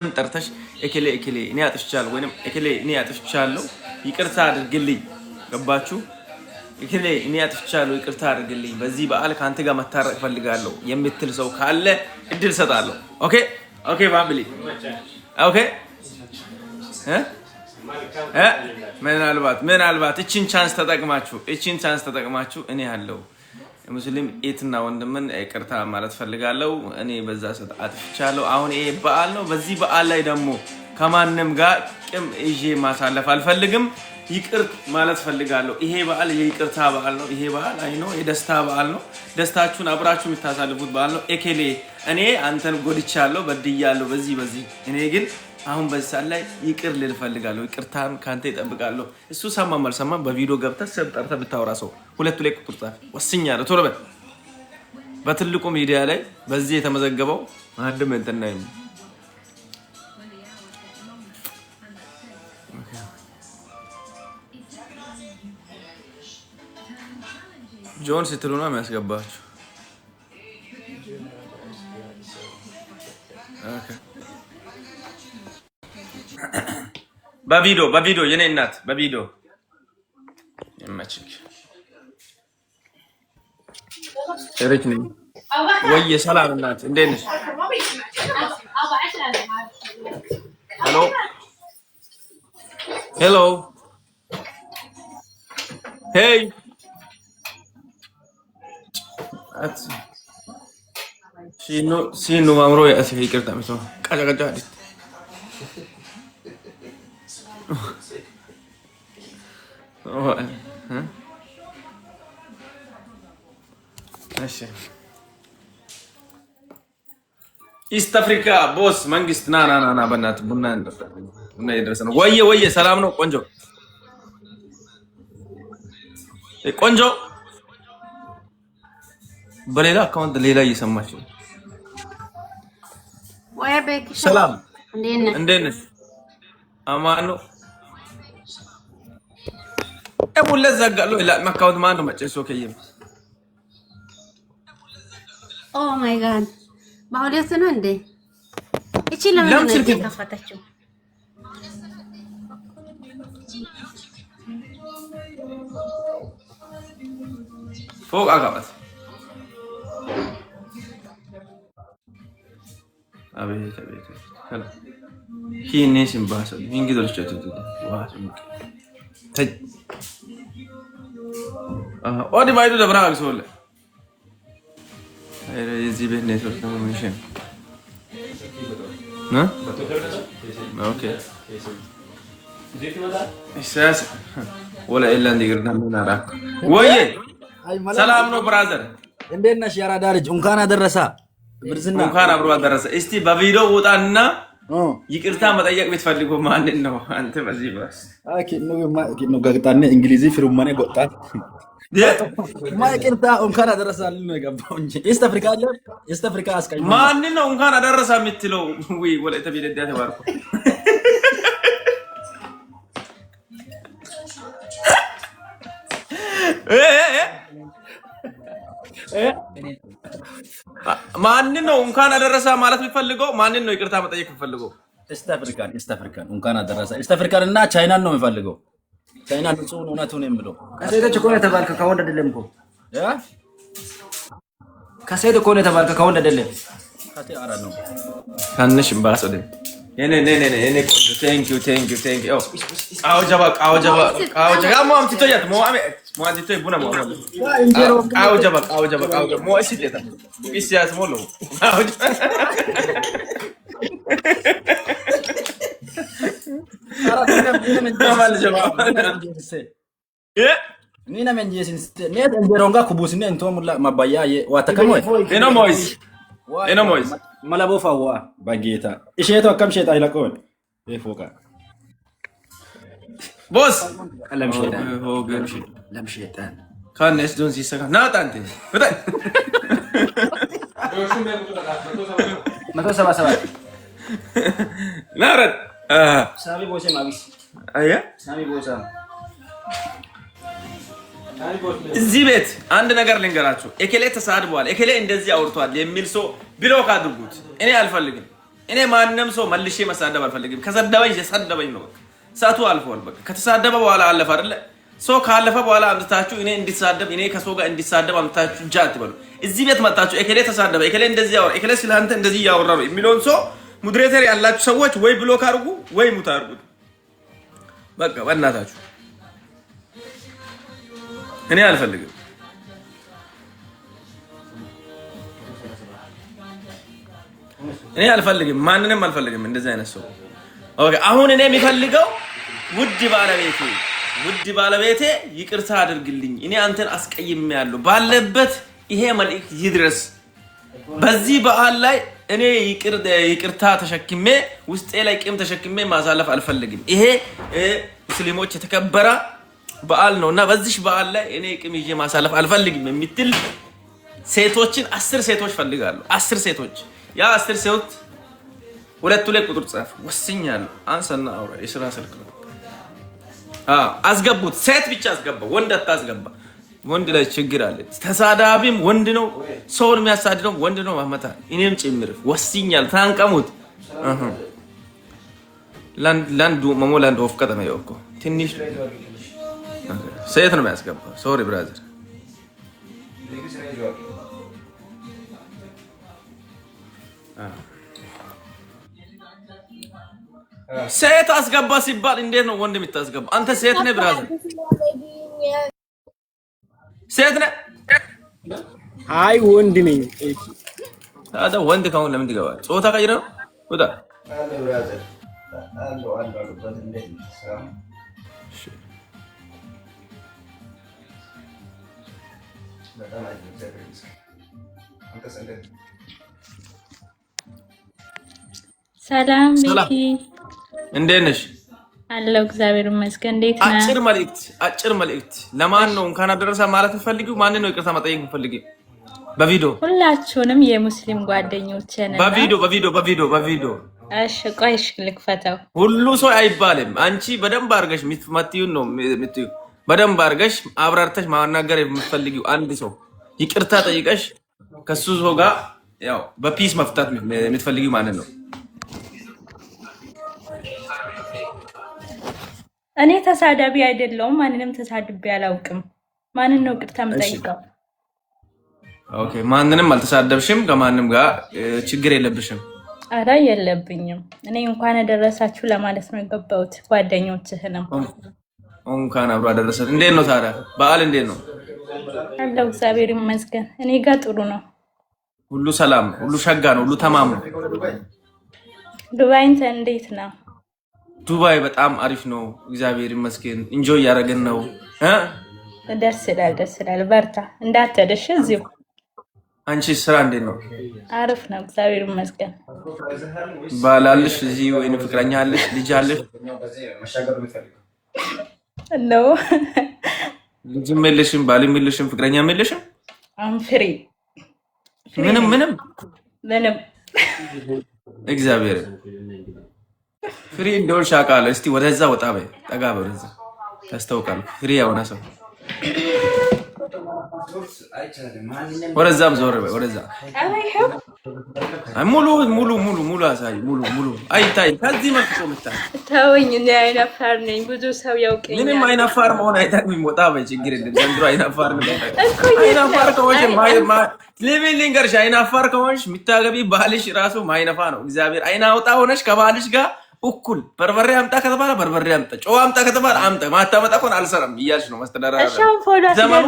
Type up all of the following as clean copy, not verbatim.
ጠርተሽ እከሌ እከሌ እኔ አጥፍቻለሁ ወይንም እከሌ እኔ አጥፍቻለሁ ይቅርታ አድርግልኝ ገባችሁ እከሌ እኔ አጥፍቻለሁ ይቅርታ አድርግልኝ በዚህ በዓል ካንተ ጋር መታረቅ ፈልጋለሁ የምትል ሰው ካለ እድል ሰጣለሁ ኦኬ ኦኬ ፋሚሊ ኦኬ ምናልባት እቺን ቻንስ ተጠቅማችሁ እኔ ያለው ሙስሊም ኤትና ወንድምን ይቅርታ ማለት ፈልጋለሁ እኔ በዛ ሰዓት አጥፍቻለሁ አሁን ይሄ በዓል ነው በዚህ በዓል ላይ ደግሞ ከማንንም ጋር ቂም ይዤ ማሳለፍ አልፈልግም ይቅር ማለት ፈልጋለሁ ይሄ በዓል የይቅርታ በዓል ነው ይሄ በዓል አይ ነው የደስታ በዓል ነው ደስታችሁን አብራችሁ የምታሳልፉት በዓል ነው ኤኬሌ እኔ አንተን ጎድቻለሁ በድያለሁ በዚህ እኔ ግን አሁን በዛን ላይ ይቅር ልል ፈልጋለሁ ይቅርታን ካንተ ይጠብቃለሁ እሱ ሰማም አልሰማም በቪዲዮ ገብተህ ሰብጠርተ ብታወራ ሰው ሁለቱ ላይ ቁጥር ጻፍ ወስኛለሁ ቶሎ በል በትልቁ ሚዲያ ላይ በዚህ የተመዘገበው ማድም እንትና ይም ጆን ስትሉና የሚያስገባችሁ ኦኬ በቪዲዮ የኔ እናት በቪዲዮ ይመችክ እረች ነኝ ወይ ሰላም እናት እንዴት ነሽ ሄሎ ሄይ ሲኑ ማምሮ ይቅርታ መስሎ ቀጫቀጫ አዲስ ኢስት አፍሪካ ቦስ መንግስት ና በእናት ቡና እየደረሰ ነው ወየ ሰላም ነው ቆንጆ በሌላ አካውንት ሌላ እየሰማች ነው ወይ ቤኪ ሰላም እንዴት ነሽ አማን ነው እሙለ ዘጋለው ላ ማካውንት ማን ነው መጨሶ ከየም ኦ ማይ ጋድ ባውዲዮስ ነው እንዴ እቺ ለምን ተከፈተችው ፎቅ አጋባት አቤት ሄሎ ሂኔስ ኢምባሰ እንግዲህ ዋት ኦዲ ባይዱ ደብራ አልሶለ እዚህ ቤት ኔትወርክ ነው ሚሽን ኦኬ እሳስ ወላ ኢላ እንዲግርና ምን አራክ ወይ ሰላም ነው ብራዘር እንዴት ነሽ ያራዳ ልጅ እንኳን አደረሳ ብርዝና እንኳን አብሮ አደረሰ እስቲ በቪዲዮ ወጣና ይቅርታ መጠየቅ ብትፈልጉ ማን ነው አንተ በዚህ ባስ ነው ጋግጣኔ እንግሊዚ ፍሩማኔ ጎጣት ማይቅርታ እንኳን አደረሳልን ነው የገባው እንጂ ኢስት አፍሪካ አስቀይ ማን ነው እንኳን አደረሳ የምትለው ወይ ወለተ ቢደዳ ተባርኩ ማን ነው እንኳን አደረሳ ማለት የሚፈልገው ማን ነው ይቅርታ መጠየቅ የሚፈልገው ኢስት አፍሪካን እንኳን አደረሳ ኢስት አፍሪካን እና ቻይናን ነው የሚፈልገው ቻይና ንጹህ እውነቱን የሚለው ከሴት እኮ ነው የተባልከው ከወንድ አይደለም እኮ ከሴት እኮ ነው የተባልከው ከወንድ አይደለም ካቴ አራ ነው ካንሽ ባሰደ የኔ thank you አው ጀባ ሞም ትቶያት ሞም ትቶይ ቡና ሞም አው ጀባ ሞ ሲቴታ ኢሲያስ ሞሎ አው Nina menjesin net enderonga kubusine ento mulla mabaya ye watakamo eno mois malabo fawa bageta isheto akam sheta ilakon foka boss lam shetan kan es don sisaka na tante betul mato sama narat sami bose mabis aya sami bosa እዚህ ቤት አንድ ነገር ልንገራችሁ እከሌ ተሳድቧል እከሌ እንደዚህ አውርቷል የሚል ሰው ብሎክ አድርጉት እኔ አልፈልግም እኔ ማንንም ሰው መልሼ መሳደብ አልፈልግም። ከሰደበኝ የሰደበኝ ነው በቃ ሰዓቱ አልፏል። በቃ ከተሳደበ በኋላ አለፈ አይደለ? ሰው ካለፈ በኋላ አምጥታችሁ እኔ እንዲሳደብ እኔ ከሰው ጋር እንዲሳደብ አምጥታችሁ ጃ አትበሉ። እዚህ ቤት መጣችሁ እከሌ ተሳደበ እከሌ እንደዚህ ያወራ እከሌ ስለአንተ እንደዚህ ያወራ ነው የሚለውን ሰው ሙድሬተር ያላችሁ ሰዎች ወይ ብሎክ አድርጉ ወይ ሙት አድርጉት። በቃ በእናታችሁ እኔ አልፈልግም። እኔ አልፈልግም፣ ማንንም አልፈልግም እንደዚህ አይነት ሰው። ኦኬ አሁን እኔ የሚፈልገው ውድ ባለቤቴ ይቅርታ አድርግልኝ፣ እኔ አንተን አስቀይሜያለሁ ባለበት ይሄ መልእክት ይድረስ። በዚህ በዓል ላይ እኔ ይቅርታ ተሸክሜ ውስጤ ላይ ቂም ተሸክሜ ማሳለፍ አልፈልግም። ይሄ ሙስሊሞች የተከበረ በዓል ነውና በዚህ በዓል ላይ እኔ ቂም ይዤ ማሳለፍ አልፈልግም የምትል ሴቶችን 10 ሴቶች ፈልጋለሁ። 10 ሴቶች ያ 10 ሴቶች ሁለት ቁጥር ጻፍ ወስኛለሁ። አንሰና አውራ የሥራ ስልክ ነው። አስገቡት። ሴት ብቻ አስገባ፣ ወንድ አታስገባ። ወንድ ላይ ችግር አለ። ተሳዳቢም ወንድ ነው፣ ሰውን የሚያሳድደው ወንድ ነው። ማመታ እኔም ጭምር ወስኛል። ታንቀሙት ላንዱ ማሞላንድ ኦፍ ከተማ ይወቆ ትንሽ ሴት ነው የሚያስገባ። ሶሪ ብራዘር ሴት አስገባ ሲባል እንዴት ነው ወንድ የምታስገባ? አንተ ሴት ነህ ብራዘር፣ ሴት ነህ? አይ ወንድ ነኝ። ታዲያ ወንድ ከሆነ ለምን ትገባለህ? ጾታ ቀይረህ ነው ወጣ። ሰላም ቤቲ፣ እንዴት ነሽ? አለሁ እግዚአብሔር ይመስገን። እንዴት ነህ? አጭር መልእክት ለማን ነው እንኳን አደረሰ ማለት ፈልጊው? ማን ነው ይቅርታ መጠየቅ ፈልጊው? በቪዲዮ ሁላችሁንም የሙስሊም ጓደኞቼን በቪዲዮ እሺ፣ ቆይ እሺ፣ ልክፈተው። ሁሉ ሰው አይባልም። አንቺ በደንብ አድርገሽ የምትመጪውን ነው የምትዩ። በደንብ አድርገሽ አብራርተሽ ማናገር የምትፈልጊው አንድ ሰው ይቅርታ ጠይቀሽ ከሱ ሰው ጋር ያው በፒስ መፍታት የምትፈልጊው ማለት ነው። እኔ ተሳዳቢ አይደለሁም። ማንንም ተሳድቤ አላውቅም። ማንን ነው ይቅርታ የምጠይቀው? ኦኬ፣ ማንንም አልተሳደብሽም። ከማንም ጋር ችግር የለብሽም? አረ የለብኝም። እኔ እንኳን አደረሳችሁ ለማለት ነው የገባሁት። ጓደኞችህንም እንኳን አብሮ አደረሰን። እንዴት ነው ታዲያ በዓል እንዴት ነው? አለሁ እግዚአብሔር ይመስገን። እኔ ጋር ጥሩ ነው። ሁሉ ሰላም፣ ሁሉ ሸጋ ነው፣ ሁሉ ተማም ነው። ዱባይን እንዴት ነው? ዱባይ በጣም አሪፍ ነው፣ እግዚአብሔር ይመስገን። ኢንጆይ እያደረግን ነው። ደስ ይላል። በርታ፣ እንዳትሄድሽ እዚሁ። አንቺ ስራ እንዴት ነው? አሪፍ ነው፣ እግዚአብሔር ይመስገን። ባል አለሽ እዚህ ወይም ፍቅረኛ አለሽ? ልጅ አለሽ? ነው ልጅም የለሽም፣ ባልም የለሽም፣ ፍቅረኛም የለሽም? ፍሪ ምንም እግዚአብሔር ፍሪ እንደሆንሽ አውቃለሁ። እስቲ ወደዛ ወጣ በይ፣ ጠጋ በይ፣ ወደዛ ታስታውቃለህ። ፍሪ የሆነ ሰው ወደዛም ዞር በይ፣ ወደዛ ሙሉ ሙሉ ሙሉ ሙሉ አሳይ፣ ሙሉ ሙሉ አይታይ። ከዚህ መልኩ ሰው ምታይ ተወኝ። እኔ አይናፋር ነኝ፣ ብዙ ሰው ያውቀኛል። ምንም አይናፋር መሆን አይታሚም። ወጣ በይ፣ ችግር የለም። ዘንድሮ አይናፋር ነው። አይናፋር ከሆንሽ ልንገርሽ፣ አይናፋር ከሆንሽ የምታገቢ ባልሽ ራሱ ማይነፋ ነው። እግዚአብሔር አይናውጣ ሆነሽ ከባልሽ ጋር እኩል በርበሬ አምጣ ከተባለ በርበሬ አምጣ፣ ጨው አምጣ ከተባለ አምጣ፣ ማታመጣ ከሆነ አልሰራም እያልሽ ነው ማስተዳደር። ዘመኑ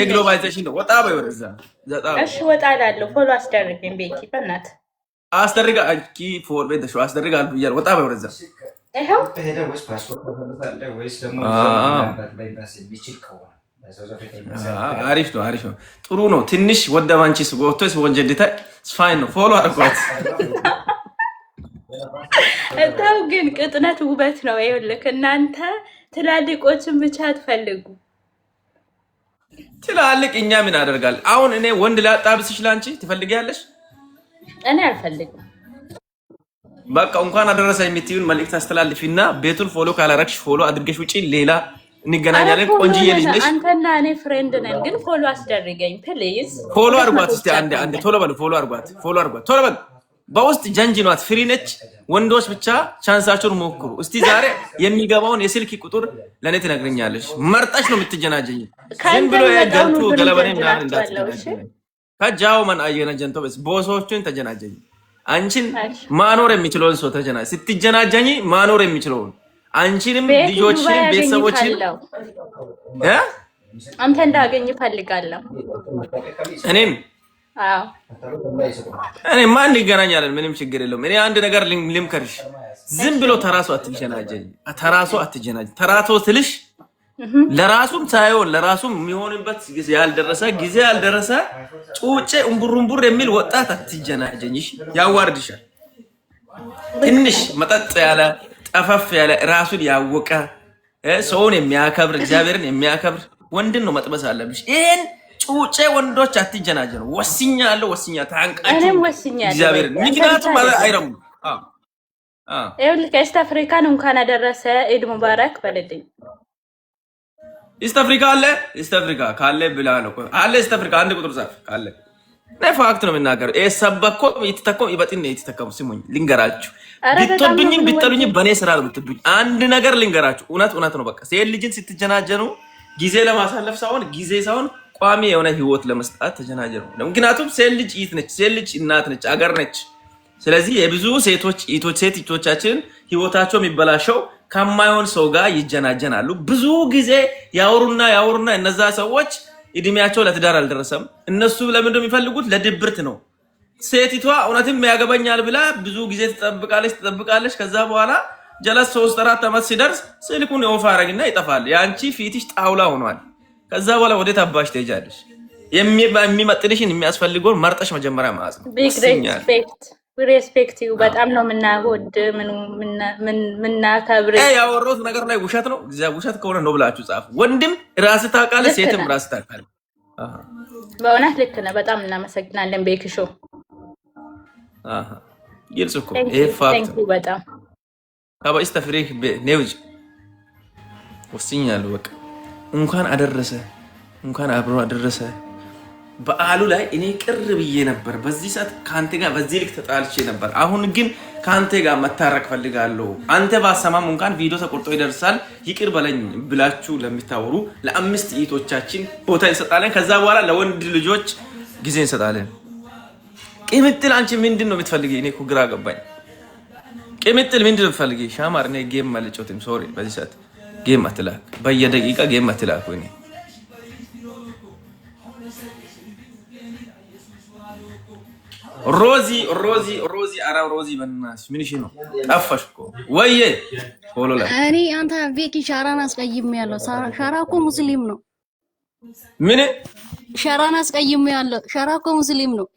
የግሎባላይዜሽን ነው። ወጣ በይ ወደዛ። እሺ ወጣ እላለሁ። ፎሎ አስደርገኝ ቤቲ፣ በእናትህ አስደርጋ። አንቺ ፎር ቤት ተሽው አስደርጋ አልኩ እያልኩ ወጣ በይ ወደዛ። ይሄው አሪፍ ነው፣ አሪፍ ነው፣ ጥሩ ነው። ትንሽ ወደ ባንቺስ ወጥቶስ ወንጀልታ ስፋይን ነው። ፎሎ አድርጓት። እታው ግን ቅጥነት ውበት ነው። ይኸውልህ እናንተ ትላልቆችን ብቻ አትፈልጉ። ትላልቅ እኛ ምን አደርጋል? አሁን እኔ ወንድ ላጣብስሽ ላንቺ ትፈልጊያለሽ? እኔ አልፈልግም። በቃ እንኳን አደረሰ የምትይውን መልእክት አስተላልፊና ቤቱን ፎሎ ካላረግሽ ፎሎ አድርገሽ ውጪ። ሌላ እንገናኛለን። ቆንጅዬ ልጅ ነሽ። አንተና እኔ ፍሬንድ ነን፣ ግን ፎሎ አስደርገኝ ፕሊዝ። ፎሎ አድርጓት እስቲ አንዴ ቶሎ በል። ፎሎ አድርጓት፣ ቶሎ በል። በውስጥ ጀንጅኗት ፍሪ ነች። ወንዶች ብቻ ቻንሳችሁን ሞክሩ። እስቲ ዛሬ የሚገባውን የስልክ ቁጥር ለኔ ትነግረኛለሽ። መርጠሽ ነው የምትጀናጀኝ። ዝም ብሎ የገልቱ ገለበኔ ምናምን እንዳትጀናጀኝ። ከጃው ማን አየነ ጀንቶ በስ ቦሶቹን ተጀናጀኝ። አንቺን ማኖር የሚችለውን ሰው ተጀናጀኝ። ስትጀናጀኝ ማኖር የሚችለውን አንቺንም ልጆችን ቤተሰቦችን አንተ እንዳገኝ ፈልጋለሁ። እኔም እኔ ማን ይገናኛለን? ምንም ችግር የለውም። እኔ አንድ ነገር ልምከርሽ፣ ዝም ብሎ ተራሱ አትጀናጀኝ። ተራሱ አትጀናጀኝ። ተራቶ ትልሽ ለራሱም ሳይሆን ለራሱም የሚሆንበት ጊዜ ያልደረሰ ጩጬ እምቡሩምቡር የሚል ወጣት አትጀናጀኝሽ። ያዋርድሻል። ትንሽ መጠጥ ያለ ጠፈፍ ያለ ራሱን ያወቀ ሰውን የሚያከብር እግዚአብሔርን የሚያከብር ወንድን ነው መጥበስ አለብሽ። ይሄን ጩጬ ወንዶች አትጀናጀኑ። ወስኛለሁ ታንቃችሁ እኔም ወስኛለሁ እግዚአብሔር ምክንያቱም አይረሙ ይኸውልህ ከኢስት አፍሪካን እንኳን አደረሰ ኢድ ሙባረክ በልልኝ። ኢስት አፍሪካ አለ ኢስት አፍሪካ ካለ ብላ ነው አለ ኢስት አፍሪካ አንድ ቁጥር ጻፍ ካለ ፋክት ነው የምናገረው። ሰበኮ ይተተኮ ይበጥን ይተተከሙ ስሙኝ ልንገራችሁ። ቢትወዱኝም ቢጠሉኝም በኔ ስራ ነው የምትዱኝ። አንድ ነገር ልንገራችሁ፣ እውነት ነው። በቃ ሴት ልጅን ስትጀናጀኑ ጊዜ ለማሳለፍ ሳይሆን ጊዜ ሳይሆን ቋሚ የሆነ ህይወት ለመስጣት ተጀናጀኑ። ምክንያቱም ሴት ልጅ ኢት ነች፣ ሴት ልጅ እናት ነች፣ አገር ነች። ስለዚህ የብዙ ሴቶች ኢቶቻችን ህይወታቸው የሚበላሸው ከማይሆን ሰው ጋር ይጀናጀናሉ። ብዙ ጊዜ ያወሩና እነዛ ሰዎች እድሜያቸው ለትዳር አልደረሰም። እነሱ ለምንድነው የሚፈልጉት? ለድብርት ነው። ሴቲቷ እውነትም ያገባኛል ብላ ብዙ ጊዜ ትጠብቃለች። ከዛ በኋላ ጀለስ 3-4 አመት ሲደርስ ስልኩን ኦፍ አረግና ይጠፋል። ያንቺ ፊትሽ ጣውላ ሆኗል። ከዛ በኋላ ወዴት አባሽ ትሄጃለሽ? የሚመጥንሽን የሚያስፈልገውን መርጠሽ መጀመሪያ ማለት ነው። ቢግ ሬስፔክት ዩ በጣም ነው የምናወድ ምናከብር። ያወሩት ነገር ላይ ውሸት ነው። ውሸት ከሆነ ነው ብላችሁ ጻፉ። ወንድም ራስ ታውቃለህ፣ ሴትም ራስ ታውቃለህ። በእውነት ልክ ነህ። በጣም እናመሰግናለን ቤክሾ። ግልጽ እኮ ይሄ ፋክት ነው። በጣም ከበኢስት አፍሪካ ኔውጅ ወስኛለሁ። በቃ እንኳን አደረሰ እንኳን አብሮ አደረሰ። በዓሉ ላይ እኔ ቅር ብዬ ነበር። በዚህ ሰዓት ካንተ ጋር በዚህ ልክ ተጣልቼ ነበር። አሁን ግን ካንተ ጋር መታረቅ ፈልጋለሁ። አንተ ባሰማም እንኳን ቪዲዮ ተቆርጦ ይደርሳል ይቅር በለኝ ብላችሁ ለሚታወሩ ለአምስት እህቶቻችን ቦታ እንሰጣለን። ከዛ በኋላ ለወንድ ልጆች ጊዜ እንሰጣለን። ቅምጥል አንቺ ምንድን ነው የምትፈልጊ? እኔ እኮ ግራ ገባኝ። ቅምጥል ምንድን ነው የምትፈልጊ? ሻማር እኔ ጌም ማለጮትም ሶሪ፣ በዚህ ሰዓት ጌም አትላክ፣ በየደቂቃ ጌም አትላክ። እኔ ሮዚ አራ ሮዚ በእናትሽ ምን ነው ጠፋሽ እኮ ወይዬ ፎሎ ላይ እኔ አንተ ቤኪ ሻራን አስቀይሜያለሁ። ሻራ እኮ ሙስሊም ነው። ምን ሻራን አስቀይሜያለሁ። ሻራ እኮ ሙስሊም ነው።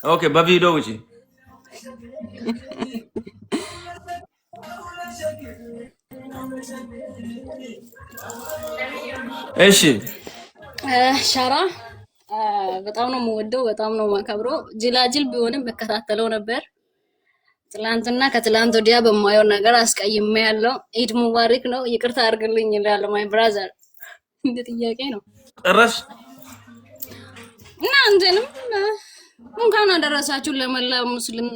ኦኬ በቪዲዮ ውጪ እሺ ሻራ በጣም ነው የምወደው፣ በጣም ነው የማከብረው። ጅላጅል ቢሆንም መከታተለው ነበር። ትላንትና ከትላንት ወዲያ በማየው ነገር አስቀይሜያለሁ። ኢድ ሙባረክ ነው፣ ይቅርታ አድርግልኝ ይላል ማይ ብራዘር። እንደ ጥያቄ ነው ጨረሽ እና አንተንም እንኳን አደረሳችሁ ለመላ ሙስሊም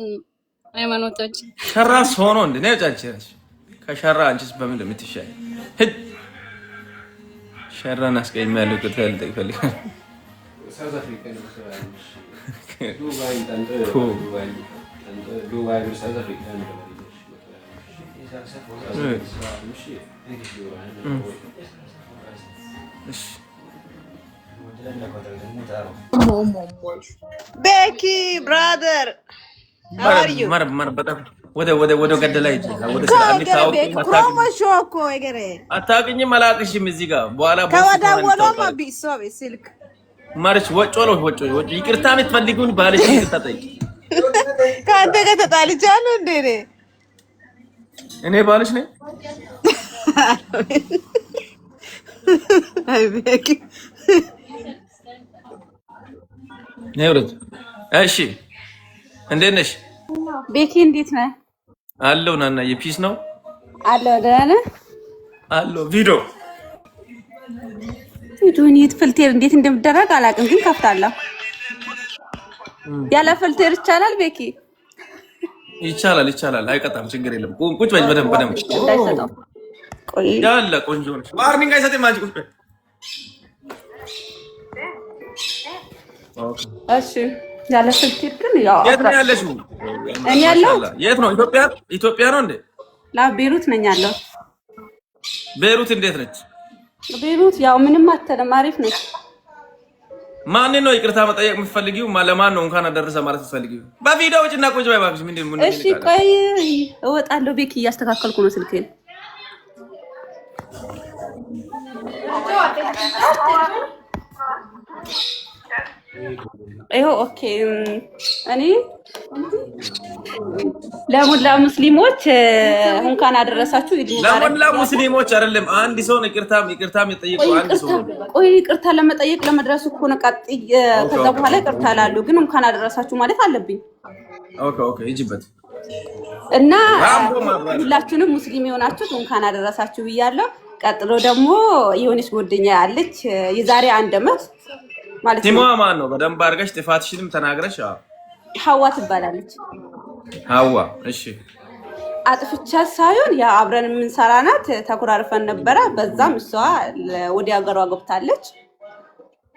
ሃይማኖቶች። ሸራስ ሆኖ እንደ ነው ጫጭራሽ ከሸራ አንቺስ በምን ለምትሻይ ሸራን አስቀይሜያለሁ ከተል ይፈልጋል South Africa no se va. Dubai tanto Dubai South Africa no. Becky brother how are you? Mar በጣም ወደ ገደላ ይጂ ወደ ሰላም ታውቁ ፕሮሞሽን እኮ እገሬ አታውቅኝ መላቅሽም እዚህ ጋር በኋላ ከወደወሎም ቢሶ ስልክ ማርች ወጮሎ ይቅርታ የምትፈልጉን ባልሽ ይቅርታ ጠይቂ። ከአንተ ጋር ተጣልቻለሁ እንዴ? እኔ ባልሽ ነኝ። አይ ቤኪ ነውረት እሺ፣ እንዴት ነሽ ቤኪ? እንዴት ነህ? አለው ናና የፒስ ነው አለው ደህና ነህ? አለው ቪዲዮ ቪዲዮኒት ፍልቴር እንዴት እንደምደረግ አላውቅም፣ ግን ከፍታለሁ። ያለ ፍልቴር ይቻላል ቤኪ? ይቻላል። አይቀጣም፣ ችግር የለም። ቁጭ በይ በደንብ እንዳይሰጠው ቆይ ያለ ቆንጆ ነሽ። ዋርኒንግ አይሰጥም አንቺ ቁጭ በይ። እሺ ያለ ስልክ ግን ያው የት ነው ያለሽው? እኔ ያለው የት ነው? ኢትዮጵያ ነው እንዴ? ቤሩት ነኝ ያለው። ቤሩት እንዴት ነች? ቤሩት ያው ምንም አትልም፣ አሪፍ ነች። ማንን ነው ይቅርታ መጠየቅ የምትፈልጊው? ለማን ነው እንኳን አደረሰ ማለት የምትፈልጊው? በቪዲዮ ውጭ እና ቁጭ በይ እባክሽ። ምንድን ነው? እሺ ቆይ እወጣለሁ። ቤኪ እያስተካከልኩ ነው ስልኬን። ይኸው ኦኬ። እኔ ለሙላ ሙስሊሞች እንኳን አደረሳችሁ። ለሙላ ሙስሊሞች አይደለም፣ አንድ ሰው ነው ይቅርታም የጠየቀው አንድ ሰው። ቆይ ይቅርታ ለመጠየቅ ለመድረሱ እኮ ነው። ከዛ በኋላ ይቅርታ ላሉ ግን እንኳን አደረሳችሁ ማለት አለብኝ። ኦኬ ሂጂበት። እና ሁላችሁንም ሙስሊም የሆናችሁት እንኳን አደረሳችሁ ብያለሁ። ቀጥሎ ደግሞ የሆነች ጓደኛ ያለች የዛሬ 1 ዓመት ማለት ነው። ስሟ ማን ነው? በደንብ አድርገሽ ጥፋትሽንም ተናግረሽ። ሀዋ ትባላለች። ሀዋ እሺ። አጥፍቻ ሳይሆን ያ አብረን የምንሰራ ናት። ተኮራርፈን ነበረ። በዛም እሷ ወደ ሀገሯ ገብታለች።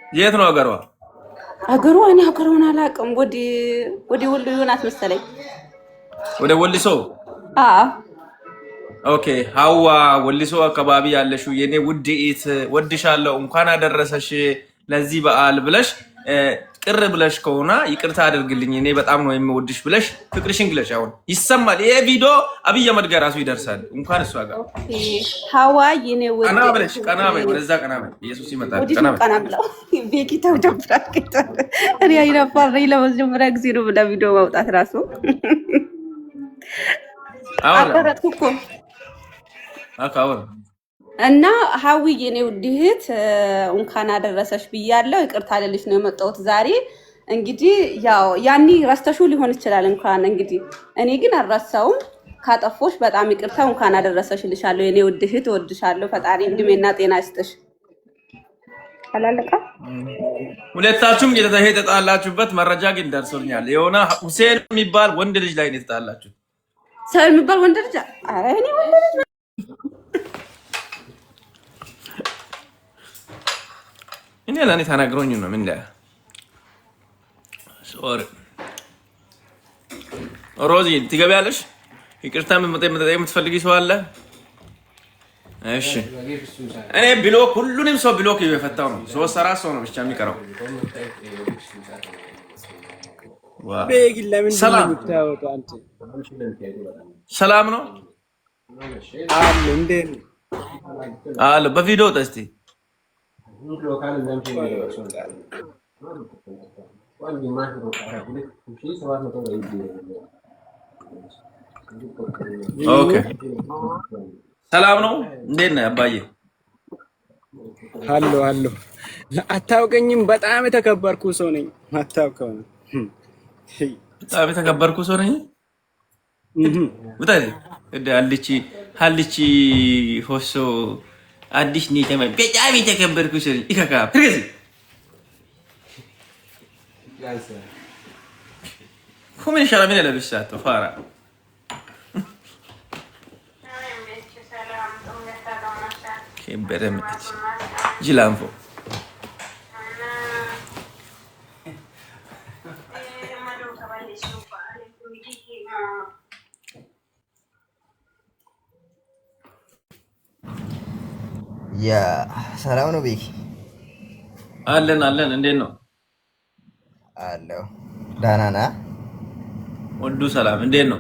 የት ነው ሀገሯ? እኔ ሀገሯን አላውቅም። ወደ ወሎ ይሆናት መሰለኝ። ወደ ወሊሶ? ኦኬ ሀዋ፣ ወሊሶ አካባቢ ያለሽው የኔ ውድ ኢት ወድሻለሁ፣ እንኳን አደረሰሽ ለዚህ በዓል ብለሽ ቅር ብለሽ ከሆነ ይቅርታ አድርግልኝ እኔ በጣም ነው የምወድሽ ብለሽ ፍቅርሽን ግለሽ። አሁን ይሰማል። ይሄ ቪዲዮ አብይ አህመድ ጋር ራሱ ይደርሳል። እንኳን እሷ ጋር ሀዋ የኔ ውድ ቀና ብለሽ ቀና በይ፣ ወደዛ ቀና በይ። ኢየሱስ ይመጣል። ቀና ብለው ቤኪ ተውደብራ እኔ አይናፋር ለመጀመሪያ ጊዜ ነው ብላ ቪዲዮ ማውጣት ራሱ አቀረጥኩ እኮ አካውን እና ሀዊ የኔ ውድ እህት እንኳን አደረሰሽ ብያለሁ። ይቅርታ ልልሽ ነው የመጣሁት ዛሬ። እንግዲህ ያው ያኒ ረስተሹ ሊሆን ይችላል እንኳን እንግዲህ እኔ ግን አልረሳውም። ካጠፎሽ በጣም ይቅርታ፣ እንኳን አደረሰሽ ልሻለሁ የኔ ውድ እህት። እወድሻለሁ። ፈጣሪ እድሜና ጤና ይስጥሽ። አላለቃ ሁለታችሁም የተጣላችሁበት መረጃ ግን ደርሶኛል። የሆነ ሁሴን የሚባል ወንድ ልጅ ላይ ነው የተጣላችሁት። ሰው የሚባል ወንድ ልጅ? አረ እኔ ወንድ ልጅ እኔ ለኔ ተናግሮኝ ነው። ምን ላይ ሶሪ ሮዚ ትገቢያለሽ? ይቅርታ መጠየቅ የምትፈልጊ ሰው አለ? እሺ እኔ ብሎክ ሁሉንም ሰው ብሎክ እየፈታው ነው። 3 ሰው ነው ብቻ የሚቀረው። ሰላም ነው አለ በቪዲዮ ጠስቲ ኦኬ ሰላም ነው። እንዴት ነህ አባዬ? አሎ አታውቀኝም? በጣም የተከበርኩ ሰው ነኝ። አታውቀው ነው? በጣም የተከበርኩ ሰው ነኝ። በጣም ሀልቺ ሆሶ አዲስ ኒተማ በጣም የተከበርኩ ሰው ነኝ። ይካካ ትርዚ ኮሜን ሻራሚና ለብሳቶ ፋራ በደምት ጅላንፎ ያ ሰላም ነው ቤኪ? አለን እንዴት ነው? አለው ደህና ነህ? ወዱ ሰላም እንዴት ነው?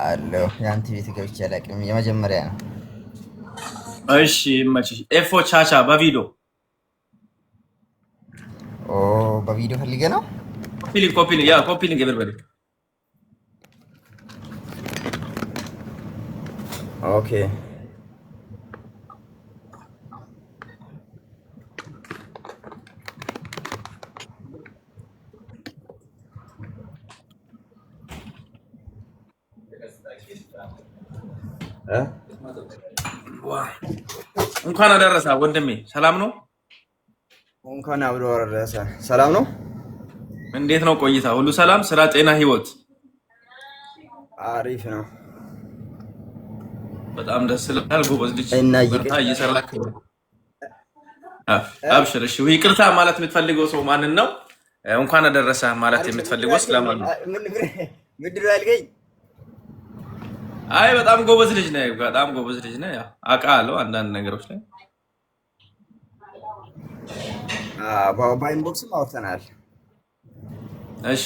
አለው የአንተ ቤት ገብቼ አላውቅም፣ የመጀመሪያ ነው። እሺ መቼ ኤፎ ቻቻ በቪዲዮ በቪዲዮ ፈልገህ ነው? ኮፒሊንግ everybody ኦኬ እንኳን አደረሰ ወንድሜ። ሰላም ነው? እንኳን አብሮ አደረሰ። ሰላም ነው? እንዴት ነው ቆይታ? ሁሉ ሰላም? ስራ፣ ጤና፣ ህይወት አሪፍ ነው በጣም ደስ ይላል። ጎበዝ ልጅ እና በርታ፣ እየሰራክ ነው። አብሽር። እሺ ይቅርታ ማለት የምትፈልገው ሰው ማንን ነው? እንኳን አደረሰ ማለት የምትፈልገው ስለማን ነው? ምንድን ነው ያልከኝ? አይ በጣም ጎበዝ ልጅ ነህ፣ በጣም ጎበዝ ልጅ ነህ። ያው አውቃለሁ አንዳንድ ነገሮች ላይ በኢንቦክስም አውርተናል። እሺ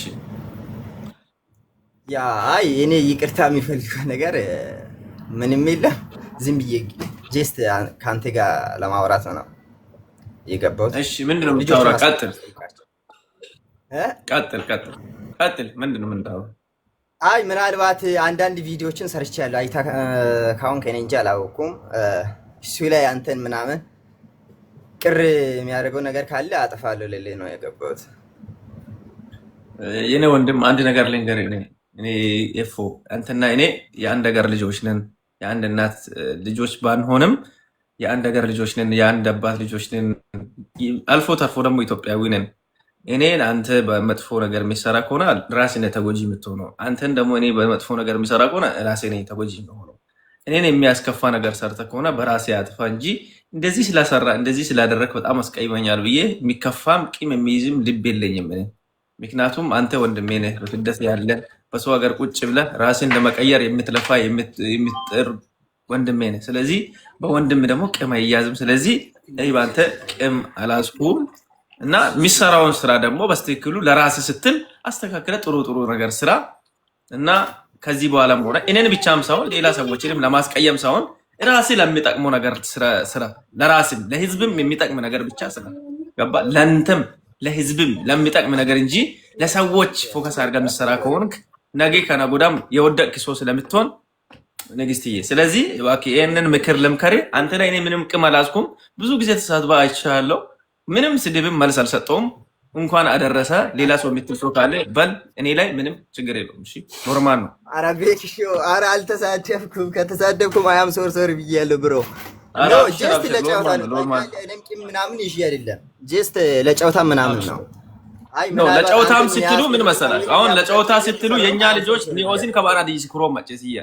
ያ አይ እኔ ይቅርታ የሚፈልገው ነገር ምንም የለም። ዝም ብዬ ጀስት ከአንተ ጋር ለማውራት ነው የገባሁት። እሺ ምንድነው የምታወራው? ቀጥል። ምንድነው የምታወራው? አይ ምናልባት አንዳንድ ቪዲዮዎችን ሰርቻለሁ። አይታ ካሁን ከኔ እንጂ አላወኩም። እሱ ላይ አንተን ምናምን ቅር የሚያደርገው ነገር ካለ አጠፋለሁ ልልህ ነው የገባሁት። የኔ ወንድም አንድ ነገር ልንገርህ። እኔ ኤፎ አንተና እኔ የአንድ ሀገር ልጆች ነን። የአንድ እናት ልጆች ባንሆንም የአንድ ሀገር ልጆች ነን። የአንድ አባት ልጆች ነን። አልፎ ተርፎ ደግሞ ኢትዮጵያዊ ነን። እኔን አንተ በመጥፎ ነገር የሚሰራ ከሆነ ራሴ ነኝ ተጎጂ የምትሆነው። አንተን ደግሞ እኔ በመጥፎ ነገር የሚሰራ ከሆነ ራሴ ነኝ ተጎጂ የምሆነው። እኔን የሚያስከፋ ነገር ሰርተ ከሆነ በራሴ አጥፋ እንጂ እንደዚህ ስለሰራ እንደዚህ ስላደረግ በጣም አስቀይመኛል ብዬ የሚከፋም ቂም የሚይዝም ልብ የለኝም። ምክንያቱም አንተ ወንድሜ ነህ፣ በስደት ያለ በሰው ሀገር ቁጭ ብለህ ራስን ለመቀየር የምትለፋ የምትጥር ወንድሜ ነህ። ስለዚህ በወንድም ደግሞ ቂም አይያዝም። ስለዚህ በአንተ ቂም አላዝኩም እና የሚሰራውን ስራ ደግሞ በስትክክሉ ለራስ ስትል አስተካክለ ጥሩ ጥሩ ነገር ስራ እና ከዚህ በኋላም ሆነ እኔን ብቻም ሳይሆን ሌላ ሰዎችንም ለማስቀየም ሳይሆን ራሴ ለሚጠቅመው ነገር ስራ ለራስም ለህዝብም የሚጠቅም ነገር ብቻ ስራ ገባ። ለአንተም ለህዝብም ለሚጠቅም ነገር እንጂ ለሰዎች ፎከስ አድርገህ የምትሰራ ከሆንክ ነገ ከነገ ወዲያም የወደቅክ ሰው ስለምትሆን ንግስትዬ፣ ስለዚህ እባክህ ይሄንን ምክር ልምከር። አንተ ላይ እኔ ምንም ቂም አላዝኩም። ብዙ ጊዜ ተሳድባ አይቻለሁ። ምንም ስድብም መልስ አልሰጠውም። እንኳን አደረሰ ሌላ ሰው የምትል ሰው ካለ በል፣ እኔ ላይ ምንም ችግር የለውም። እሺ ኖርማል ነው። ኧረ ቤት ኧረ አልተሳደብኩም። ከተሳደብኩም አያም ሶር ብያለሁ ብሮ። ጀስት ለጨዋታ ነው ምናምን ይዤ አይደለም፣ ጀስት ለጨዋታ ምናምን ነው። ለጨዋታም ስትሉ ምን መሰላችሁ? አሁን ለጨዋታ ስትሉ የኛ ልጆች ኒኦስን ከባራ ዲስ ክሮ ማጨስ ይያ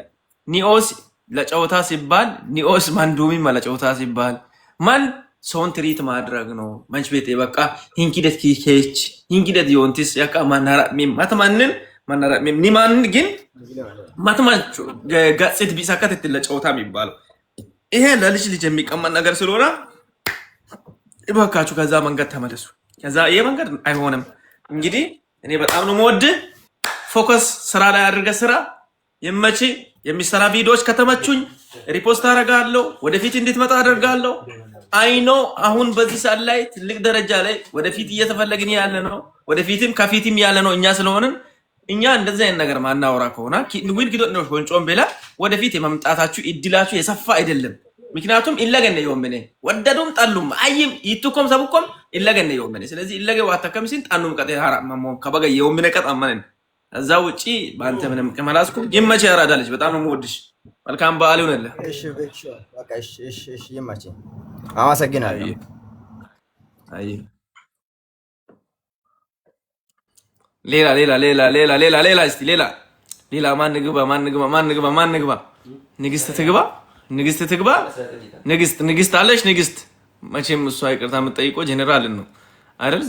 ኒኦስ ለጨዋታ ሲባል ኒኦስ ማንዱሚ ለጨዋታ ሲባል ማን ሰውን ትሪት ማድረግ ነው። መንች ቤት በቃ ሂንኪደት ኪኬች ሂንኪደት ዮንቲስ ያካ ማናራሚም ማተማንን ማናራሚም ኒማን ግን ማተማቹ ጋጽት ቢሳካት ለጨዋታ የሚባለው ይሄ ለልጅ ልጅ የሚቀመጥ ነገር ስለሆነ እባካችሁ ከዛ መንገድ ተመለሱ። ከዛ ይሄ መንገድ አይሆንም። እንግዲህ እኔ በጣም ነው የምወድህ። ፎከስ ስራ ላይ አድርገህ ስራ። የመቼ የሚሰራ ቪዲዮዎች ከተመቹኝ ሪፖስት አደርጋለሁ። ወደፊት እንድትመጣ አደርጋለሁ። አይኖ አሁን በዚህ ሰዓት ላይ ትልቅ ደረጃ ላይ ወደፊት እየተፈለግን ያለ ነው። ወደፊትም ከፊትም ያለ ነው እኛ ስለሆንን እኛ እንደዚህ አይነት ነገር ማናወራ ከሆነ ዊል ግዶ ነው ሆንጮም ቤላ ወደፊት የመምጣታችሁ እድላችሁ የሰፋ አይደለም። ምክንያቱም ኢለገነ ይወምኔ ወደዱም ጠሉም አይም ይትኮም ሰብኮም ኢለገነ ይወምኔ። ስለዚህ ኢለገ ዋተከም ሲን ጣኑም ቀጤ ሐራም ከበገ ይወምኔ ቀጣመን እዛ ውጪ በአንተ ምንም ከመላስኩ ይመቼ ያራዳ ልጅ በጣም ነው የምወድሽ። መልካም በዓል ይሁንልህ። እሺ በቃ እሺ ይመቼ። አመሰግናለሁ። አይ ሌላ እስቲ ሌላ ማን ግባ ንግስት ትግባ። ንግስት አለሽ። ንግስት መቼም እሷ ይቅርታ የምትጠይቀው ጄኔራልን ነው አይደል?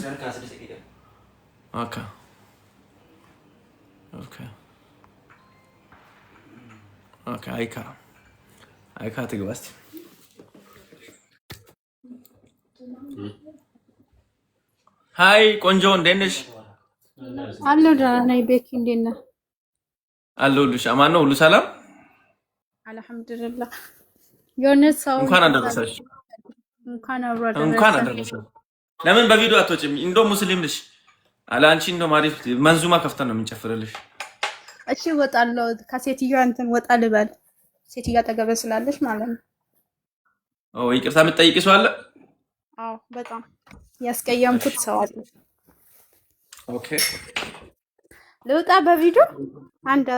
ኦኬ አይካ ትግባ እስቲ። ሃይ ቆንጆ እንዴት ነሽ? አለሁ ደህና ነኝ። ቤኪ እንዴት ነህ? አለሁልሽ። አማን ነው? ሁሉ ሰላም? አልሐምዱሊላህ። የሆነ ሰው እንኳን አደረሰሽ። እንኳን አደረሰሽ። ለምን በቪዲዮ አትወጪም? እንዶ ሙስሊም ልሽ አለ አንቺ እንዶ ማሪፍ መንዙማ ከፍተን ነው የምንጨፍርልሽ። እሺ እወጣለሁ። ከሴትዮዋ እንትን ወጣ ልበል። ሴትዮዋ አጠገቤ ስላለሽ ማለት ነው። ይቅርታ የምትጠይቂ ሰው አለ? አዎ በጣም ያስቀየምኩት ሰው አለ። ኦኬ ልውጣ በቪዲዮ አንድ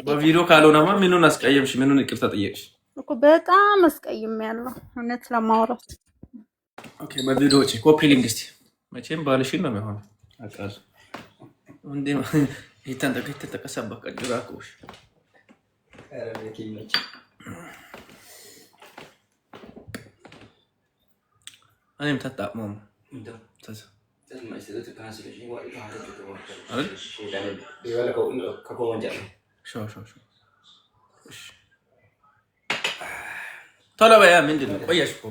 በቪዲዮ ካልሆነማ ምኑን አስቀየምሽ? ምኑን ይቅርታ ጠየቅሽ እኮ? በጣም አስቀይሜያለሁ እውነት ለማውራት። ኦኬ በቪዲዮ ኮፒ ሊንክ እስቲ መቼም ባልሽን ነው የሚሆነው አቃል እንዴ የተንተከሰበከ ጅራኮሽ እኔም ተጣመሙ ቶሎ በያ ምንድን ነው ቆየሽ እኮ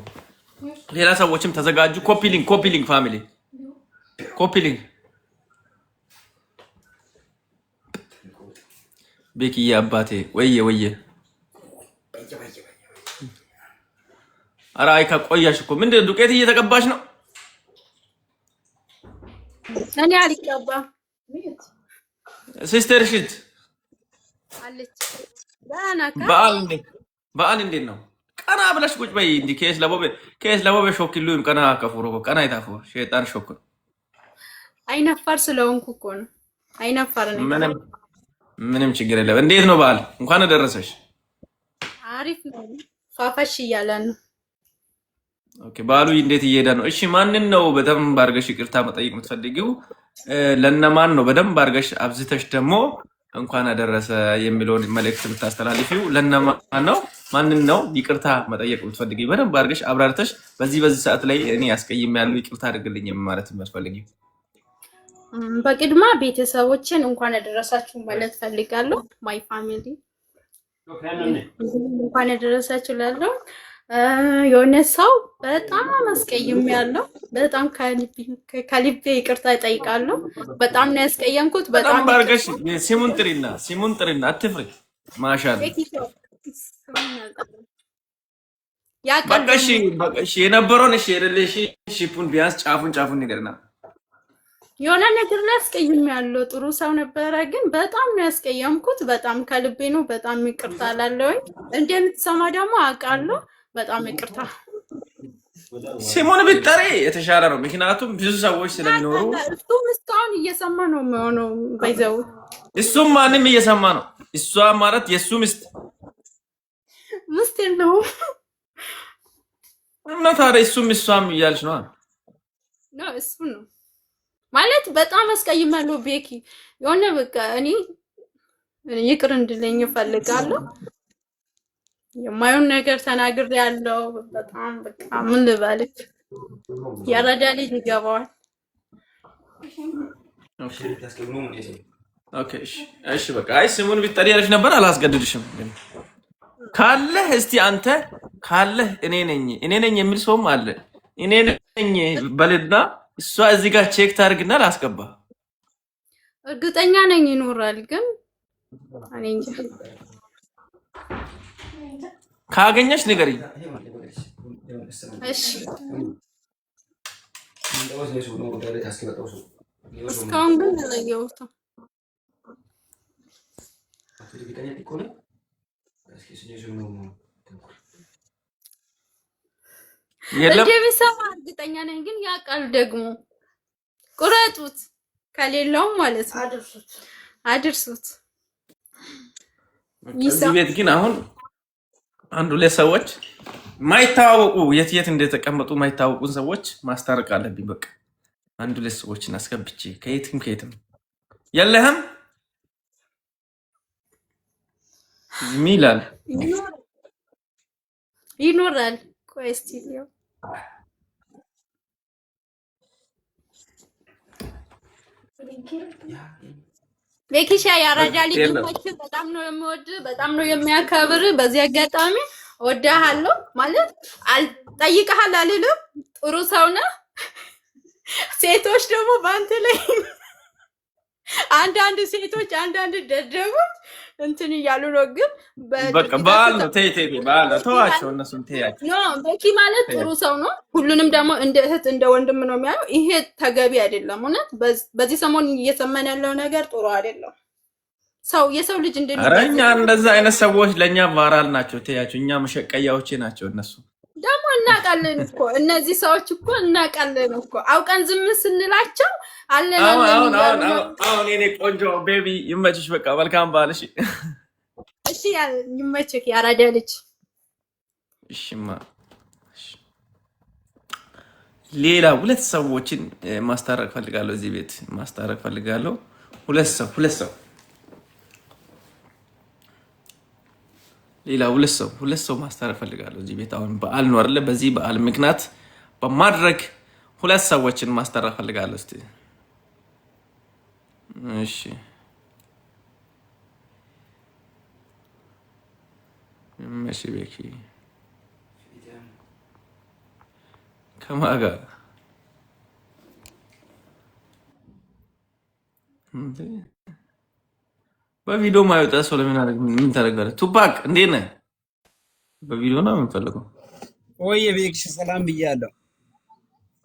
ሌላ ሰዎችም ተዘጋጁ ኮፒ ሊንክ ፋሚሊ ኮፒ ሊንክ ቤኪዬ አባቴ ወየ ኧረ አይካ ቆያሽ እኮ ምንድን ነው ዱቄት እየተቀባሽ ነው እኔ አልቀባም ሲስተር ሽት አለች በዓል እንዴት ነው ቀና ብለሽ ቁጭ በይ እንዲ ኬስ ለቦቤ ሾክሉም ቀና ከፉሮ ቀና ይታፉ ሸይጣን ሾክ አይነፋር ስለሆንኩ እኮ ነው አይነፋር ነኝ ምንም ችግር የለም እንዴት ነው በዓል እንኳን ደረሰሽ አሪፍ ነው ፋፋሽ እያለ ነው ኦኬ በዓሉ እንዴት እየሄደ ነው እሺ ማንን ነው በደንብ አድርገሽ ይቅርታ መጠየቅ የምትፈልጊው ለነማን ነው በደንብ አድርገሽ አብዝተሽ ደግሞ እንኳን አደረሰ የሚለውን መልእክት የምታስተላልፊው ለነማን ነው ማንን ነው ይቅርታ መጠየቅ የምትፈልጊው በደንብ አድርገሽ አብራርተሽ በዚህ ሰዓት ላይ እኔ ያስቀይሜያለሁ ይቅርታ አድርግልኝ ማለት የምትፈልጊው በቅድማ ቤተሰቦችን እንኳን አደረሳችሁ ማለት ፈልጋለሁ ማይ ፋሚሊ እንኳን አደረሳችሁ ላለው የሆነ ሰው በጣም አስቀይሜያለሁ በጣም ከልቤ ይቅርታ እጠይቃለሁ በጣም ነው ያስቀየምኩት በጣም ባርገሽ ሲሙን ጥሪና አትፍሪ ማሻአላ በቃሽ የነበረውን እሺ የሌለሽ ሺፑን ቢያንስ ጫፉን ንገርና የሆነ ነገር ላይ ያስቀይሜያለሁ ጥሩ ሰው ነበረ ግን በጣም ነው ያስቀየምኩት በጣም ከልቤ ነው በጣም ይቅርታ ላለውኝ እንደምትሰማ ደግሞ አውቃለሁ በጣም ይቅርታ ሲሞን ቢጠሪ የተሻለ ነው ምክንያቱም ብዙ ሰዎች ስለሚኖሩ እሱም እስካሁን እየሰማ ነው የሚሆነው ባይዘው እሱም ማንም እየሰማ ነው እሷ ማለት የሱ ምስት ነው እና ታዲያ እሷም እያልሽ ነው እሱ ነው ማለት በጣም አስቀይሜያለሁ ቤኪ የሆነ በቃ እኔ ይቅር እንድለኝ እፈልጋለሁ የማይሆን ነገር ተናግሬያለሁ በጣም በቃ ምን ልበልሽ ያረዳ ልጅ ይገባዋል ኦኬ እሺ በቃ አይ ስሙን ቢጠሪ ያለሽ ነበር አላስገድድሽም ካለህ እስቲ አንተ ካለህ እኔ ነኝ የሚል ሰውም አለ እኔ ነኝ በልና እሷ እዚህ ጋር ቼክ ታርግና ላስገባ እርግጠኛ ነኝ ይኖራል ግን እኔ እንጃ ካገኘሽ ንገሪኝ እሺ እስካሁን ግን አላየሁትም እንደሚሰማ እርግጠኛ ነኝ ግን ያውቃል ደግሞ ቁረጡት ከሌላው ማለት ነው አድርሱት እዚህ ቤት ግን አሁን አንዱ ለሰዎች ማይታወቁ የት እንደተቀመጡ ማይታወቁን ሰዎች ማስታረቅ አለብኝ በቃ አንዱ ለሰዎችን አስገብቼ ከየትም የለህም ሚላል ይኖራል ቆስቲዮ ቤኪሻ ያራዳ ልጅ በጣም ነው የሚወድ በጣም ነው የሚያከብር በዚህ አጋጣሚ ወደሃለሁ ማለት አልጠይቀሃል አልልም ጥሩ ሰው ነህ ሴቶች ደግሞ ባንተ ላይ አንዳንድ ሴቶች አንዳንድ ደደቦች እንትን እያሉ ነው ግን በቃ ባል ነው ተይ ባል ነው ተዋቸው እነሱን ተያቸው ኖ ቤኪ ማለት ጥሩ ሰው ነው ሁሉንም ደግሞ እንደ እህት እንደ ወንድም ነው የሚያየው ይሄ ተገቢ አይደለም እውነት በዚህ ሰሞን እየሰማን ያለው ነገር ጥሩ አይደለም የሰው ልጅ አረኛ እንደዛ አይነት ሰዎች ለኛ ቫራል ናቸው ተያቸው እኛ መሸቀያዎቼ ናቸው እነሱ ደግሞ እናቃለን እኮ እነዚህ ሰዎች እኮ እናቃለን እኮ አውቀን ዝም ስንላቸው አለን አሁን እኔ ቆንጆ ቤቢ ይመችሽ በቃ መልካም ባልሽ እሺ ይመችክ ያራዳ ልጅ እሺማ ሌላ ሁለት ሰዎችን ማስታረቅ ፈልጋለሁ እዚህ ቤት ማስታረቅ ፈልጋለሁ ሁለት ሰው ሌላ ሁለት ሰው ማስታረቅ ፈልጋለሁ እዚህ ቤት። አሁን በዓል ነው አይደለ? በዚህ በዓል ምክንያት በማድረግ ሁለት ሰዎችን ማስታረቅ ፈልጋለሁ። እስቲ እሺ፣ እሺ ቤኪ ከማን ጋር በቪዲዮ ማይወጣ ሰው ለምን አደረግ? ምን ታደርጋለህ? ቱፓክ እንዴት ነህ? በቪዲዮ ነው የምንፈልገው። ወይ ቤክሽ ሰላም ብያለሁ።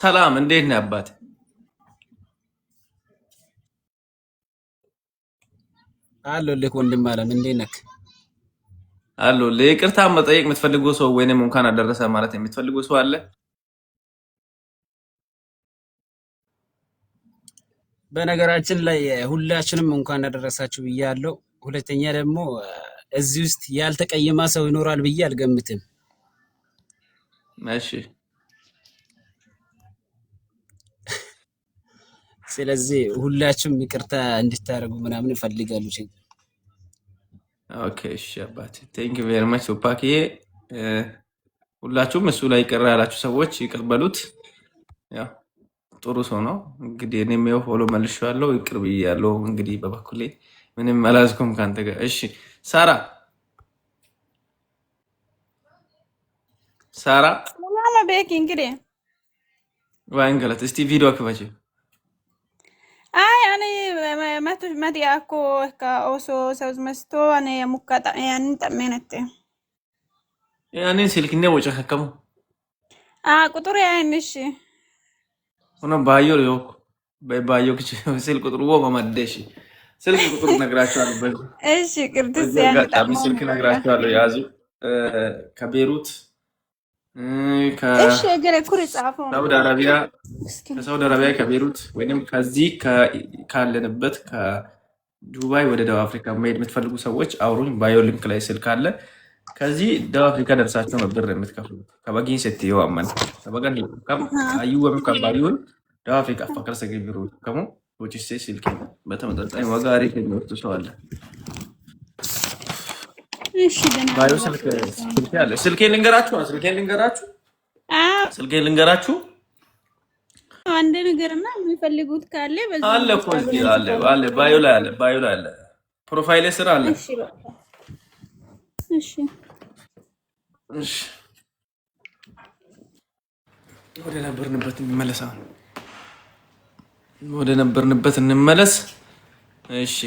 ሰላም እንዴት ነህ አባቴ? አለሁልህ ወንድም አለም እንዴት ነህ? አሎ ለይቅርታ መጠየቅ የምትፈልገው ሰው ወይንም እንኳን አደረሰ ማለት የምትፈልገው ሰው አለ? በነገራችን ላይ ሁላችንም እንኳን አደረሳችሁ ብያለሁ። ሁለተኛ ደግሞ እዚህ ውስጥ ያልተቀየማ ሰው ይኖራል ብዬ አልገምትም። እሺ፣ ስለዚህ ሁላችሁም ይቅርታ እንድታደርጉ ምናምን እፈልጋለሁ። ኦኬ፣ እሺ አባቴ ቴንክ ዩ ቬሪ ማች ቱፓክዬ። ሁላችሁም እሱ ላይ ይቅር ያላችሁ ሰዎች ይቅር በሉት። ያው ጥሩ ሰው ነው እንግዲህ። እኔም ያው ፎሎ መልሼዋለሁ፣ ይቅር ብያለሁ። እንግዲህ በበኩሌ ምንም አላዝኩም ካንተ ጋር። እሺ ሳራ ሰላም ቤኪ እንግዲህ ዋንገለት እስቲ ቪዲዮ ክፈች። አይ እኔ መዲያ እኮ ከኦሶ ሰውዝ መስቶ እኔ ሙቀጣ ያንን ጠሜነቴ ያንን ስልክኔ ወጨ ከከሙ ቁጥር ያንሽ ሆነ ባዮ ነው ባዮ ክች ስልክ ቁጥሩ ወማማደሽ ስልክ ቁጥሩ ነግራችኋለሁ። እሺ ቅርጥስ ያንጣም ስልክ ነግራችኋለሁ። ያዙ ከቤሩት እሺ ገረ ኩሪ ጻፈው ከሳውዲ አረቢያ ከቤሩት ወይንም ከዚህ ካለንበት ከዱባይ ወደ ደቡብ አፍሪካ መሄድ የምትፈልጉ ሰዎች አውሩኝ። ባዮ ሊንክ ላይ ስልክ አለ። ከዚህ ደቡብ አፍሪካ ደርሳችሁ ነው ብር የምትከፍሉት። ከበጊን ስትዩ አማን ተበጋን ከም አዩ ወም ከባሪውን ደቡብ አፍሪካ ፈከር ሰገቢሩ ከሙ ወጪ ስልክ በተመጣጣኝ ዋጋ አሪፍ የሚወስዱ ሰው አለ። እሺ ደና ባዮ ስልክ አለ። ስልኬን ልንገራችሁ አንድ ነገርና የሚፈልጉት ካለ በዚህ አለ እኮ አለ ባዮ ላይ አለ ፕሮፋይል ስራ አለ። እሺ ወደ ነበርንበት እንመለስ። እሺ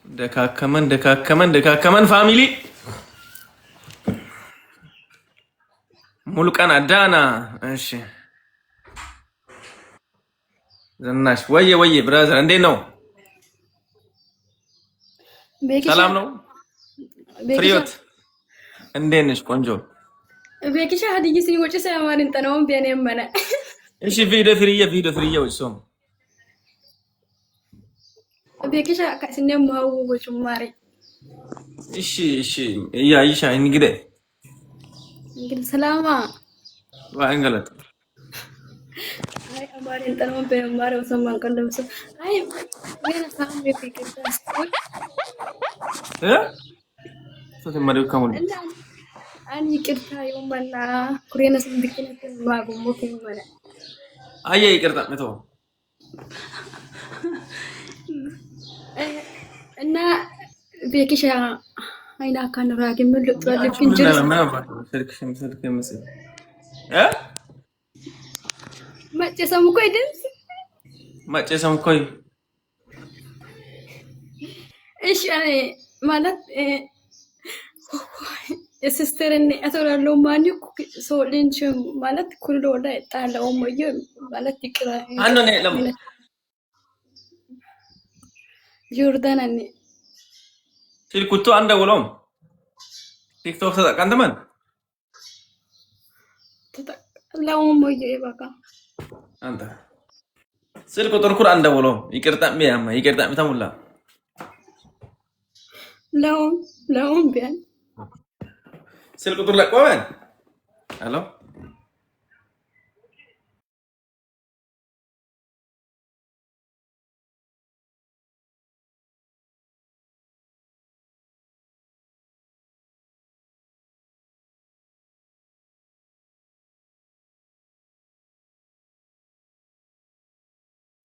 ደካከመን ፋሚሊ ሙሉ ቀን አዳና። እሺ ዝናሽ ወየ ብራዘር እንዴት ነው? ሰላም ነው? ፍሪዮት እንዴት ነሽ? ቆንጆ ቤኪሻ ሀዲይ ሲኒ ወጪ ሰማን እንተነውን ቢያኔ መነ እሺ ቪዲዮ ፍሪየ ወጪ ሶም ቤኪሻ ከስኔ ማው ወጪ ማሪ እሺ ያይሻ እንግዲህ ሰላማ ዋንገለት አይ አማሪ እንተነውን ቢያማሪ ወሰማን ቀለምሰ አይ ገና ሳም ቤኪሻ ሶተማሪው ከሙን አን ይቅርታ ይወማና ኩሬነስ እንድከነተ ማጉሞ ከመረ አየ ይቅርታ መተው እና ቤኪሻ አይና ካንራ ገምል ለጥዋል ፍንጅር ስልክ መስል ማጨሰም ኮይ ድምጽ ማጨሰም ኮይ እሺ ማለት ሲስተርን አተራለው ማንኩ ሶልንች ማለት ኩሎ ላይ ጣለው ሞየ ማለት ይቅራ አንነ ለም ጆርዳን አኒ ስልኩቱ አንደ ወሎም ቲክቶክ ተጠቃንተመን ተጠቃለው ሞየ በቃ አንተ ስልክ ቁጥር ኩር አንደ ወሎም ይቅርታ ተሙላ ለውም ቢያን ስልክ ቁጥር ለቆመን ሄሎ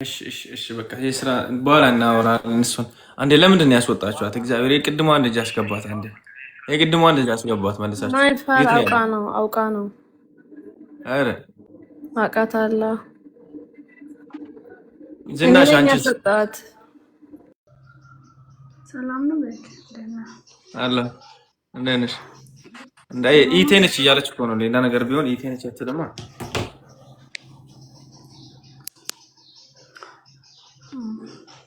እሺ በቃ የስራ በኋላ እናወራለን። እሱን አንዴ ለምንድን ነው ያስወጣችኋት? እግዚአብሔር የቅድሟን ልጅ አስገባት። አንዴ የቅድሟን ልጅ አስገባት መልሳችሁ። ማይፋር አውቃ ነው። አረ አውቃታለሁ። ዝናሽ አንቺ ሰላም ነው በቃ አለ እንደነሽ እንዳይ ኢቴነች እያለች እኮ ነው። ሌላ ነገር ቢሆን ኢቴነች አትልማ።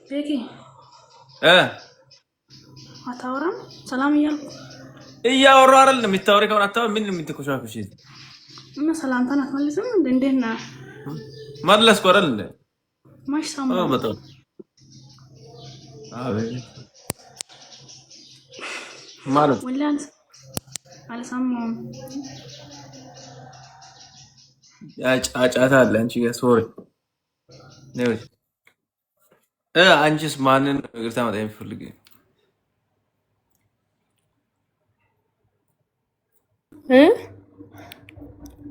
ቤኪ አታወራም? ሰላም እያወራሁ አይደል? የምታወሪ ከሆነ አታወሪ። ምን የምትኮሻኩሽ እና ሰላምታን አትመልስም? እንዴት ነህ? መለስኩ አይደል እንዴ? ማሽ ሰማሁ በጣም አቤት ማለት ወላሂ አልሰማሁም። ጫጫታ አለ አንቺ ጋር። ሶሪ ነው። አንቺስ ማንን እግርታ መጣ የሚፈልግ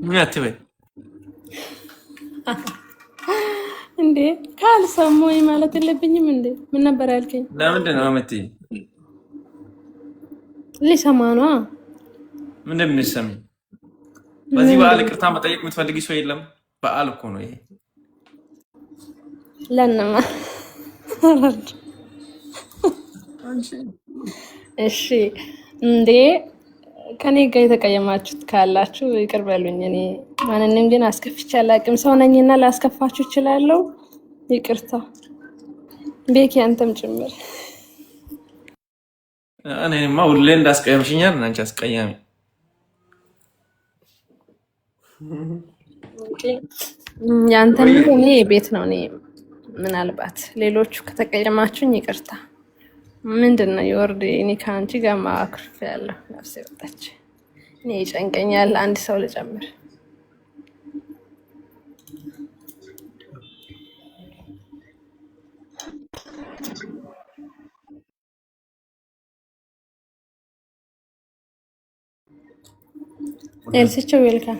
ምን አትበይ እንዴ? ካልሰማሁኝ ማለት የለብኝም እንዴ? ምን ነበር ያልከኝ? ለምንድን ነው የምትይ? ሊሰማ ነው። ምንድን ነው የሚሰሚ? በዚህ በዓል ይቅርታ መጠየቅ የምትፈልጊ ሰው የለም? በዓል እኮ ነው ይሄ። ለነማ እሺ እንዴ ከኔ ጋር የተቀየማችሁት ካላችሁ ይቅር በሉኝ። እኔ ማንንም ግን አስከፍቼ አላውቅም። ሰው ነኝና ላስከፋችሁ እችላለሁ። ይቅርታ ቤኪ፣ አንተም ጭምር። እኔማ ሁሌ እንዳስቀየምሽኛል። አንቺ አስቀያሚ። ያንተን እኔ ቤት ነው። እኔ ምናልባት ሌሎቹ ከተቀየማችሁኝ ይቅርታ። ምንድነው የወርድ እኔ ከአንቺ ጋር ማክርፍ ያለው ነፍሴ ወጣች። እኔ ይጨንቀኛል። አንድ ሰው ልጨምር። ኤልሲቸው ዌልካም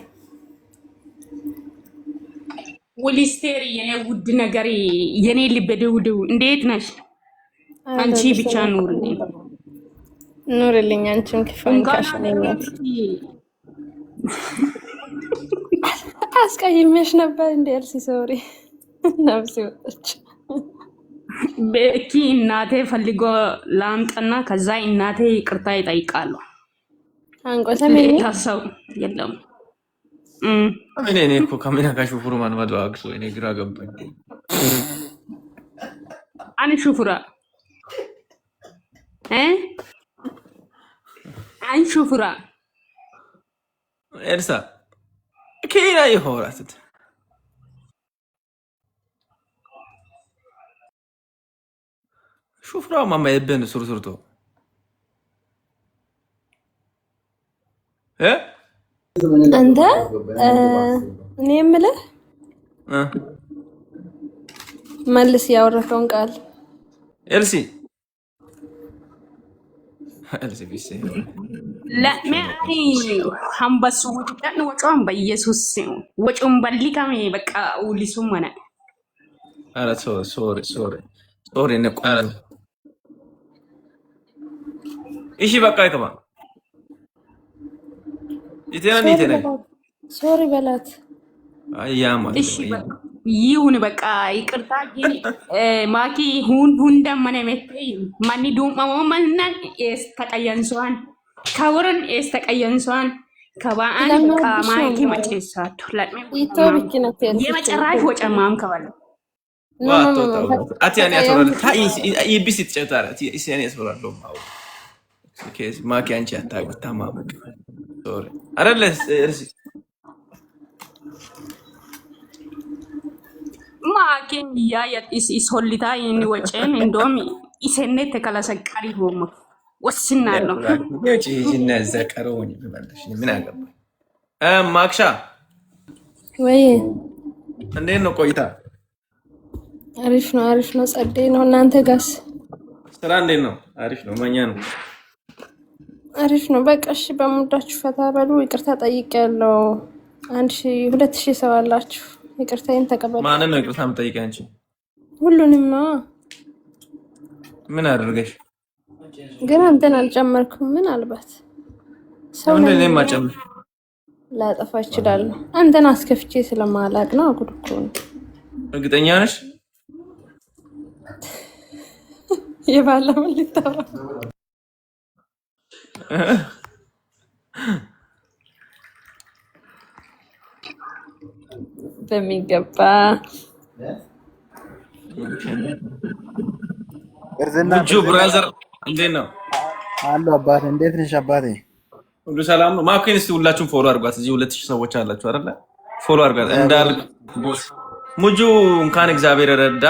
ውሊስቴሪ የኔ ውድ ነገር የኔ ልብ ደውደው እንዴት ነሽ? አንቺ ብቻ ኑርልኝ። አንቺም ክፋንካሽ ነኝ። አስቀይሜሽ ነበር እንደ ኤልሲ ሶሪ ነፍሴ ወጣች። ቤኪ እናቴ ፈልጎ ላምጣና ከዛ እናቴ ይቅርታ ይጠይቃሉ። አንቆተመኝ ታሰው የለም እኔ እኮ ካሜራ ጋር ሹፍሩ ማን ማድዋግሶ እኔ ግራ ገባኝ። አን ሹፍራ አን ሹፍራ ኤልሳ ከይና ይሆራት ሹፍራ ማማ የበን ሱርሱርቶ አንተ እኔ የምልህ መልስ ያወራከውን ቃል ኤልሲ ቢሴ ለማኒ ሀምበሱ ወጣን ወጫን በኢየሱስ ወጩን በሊካሜ በቃ ውሊሱ ማና አረ ሶሪ ነቋረ እሺ በቃ ይከማ ይቴና ሶሪ በላት አያማ እሺ ይሁን በቃ ይቅርታ። ግን ማኪ ሁንዳ መነመቴ ማኒ ዱማሞ ማንና ተቀየንሷን ከወረን ተቀየንሷን ከባአን ከማኪ መጨሳቱ የመጨራሽ ወጨማም ከባለ ዋቶ አቲያኒ አቶራል ታይ ይቢስ ይጨታራ ኢሲያኒ ያስፈራሉ ኬስ ማኪ አንቺ አታውቁት ታማመቅ ሶሪ አረለስ እርሲ ማኪን ያ ኢሶሊታ ይኒ ወጨን እንደም ኢሰነት ተከላሰቃሪ ሆሞ ወስናለሁ እቺ ጂና ዘቀረውኝ በመለሽ ምን አገባ ማክሻ ወይ እንዴት ነው ቆይታ? አሪፍ ነው ጸዴ ነው። እናንተ ጋስ ስራ እንዴት ነው? አሪፍ ነው ማኛ ነው አሪፍ ነው። በቃ እሺ በሙዳችሁ ፈታ በሉ። ይቅርታ ጠይቄያለሁ። 1000 2000 ሰው አላችሁ። ይቅርታዬን ተቀበሉ። ማንን ነው ይቅርታ የምጠይቀኝ? አንቺ ሁሉንም ነው ምን አደረገሽ? ግን አንተን አልጨመርኩም። ምን አልባት ሰው ምን ነኝ ለምን ማጨም ላጠፋ እችላለሁ። አንተን አስከፍቼ ስለማላቅ ነው። አጉድ እኮ ነው። እርግጠኛ ነሽ? የባለውን ልታወራ በሚገባ ቡጁ ብራዘር እንዴት ነው? አሎ አባቴ፣ እንዴት ነሽ አባቴ? ሁሉ ሰላም ነው? ማኩን እስቲ ሁላችሁም ፎሎ አድርጓት። እዚህ 2000 ሰዎች አላችሁ አይደለ? ፎሎ አድርጓት። እንዳል ሙጁ እንኳን እግዚአብሔር ረዳ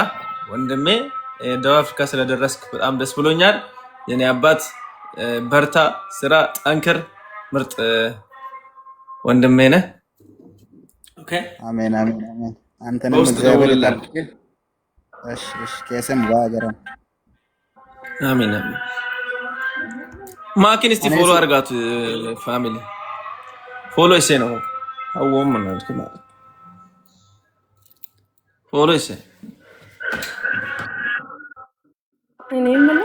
ወንድሜ። ደቡብ አፍሪካ ስለደረስክ በጣም ደስ ብሎኛል። የኔ አባት በርታ፣ ስራ፣ ጠንክር። ምርጥ ወንድሜ ነህ። ኦኬ አሜን አሜን አሜን። አንተንም እግዚአብሔር ይጠብቅ። እሺ እሺ። ከሰም ባገረም አሜን አሜን። ማኪን እስቲ ፎሎ አድርጋት። ፋሚሊ ፎሎ እሴ ነው አወም ነው ማለት ፎሎ እሴ እኔ ምን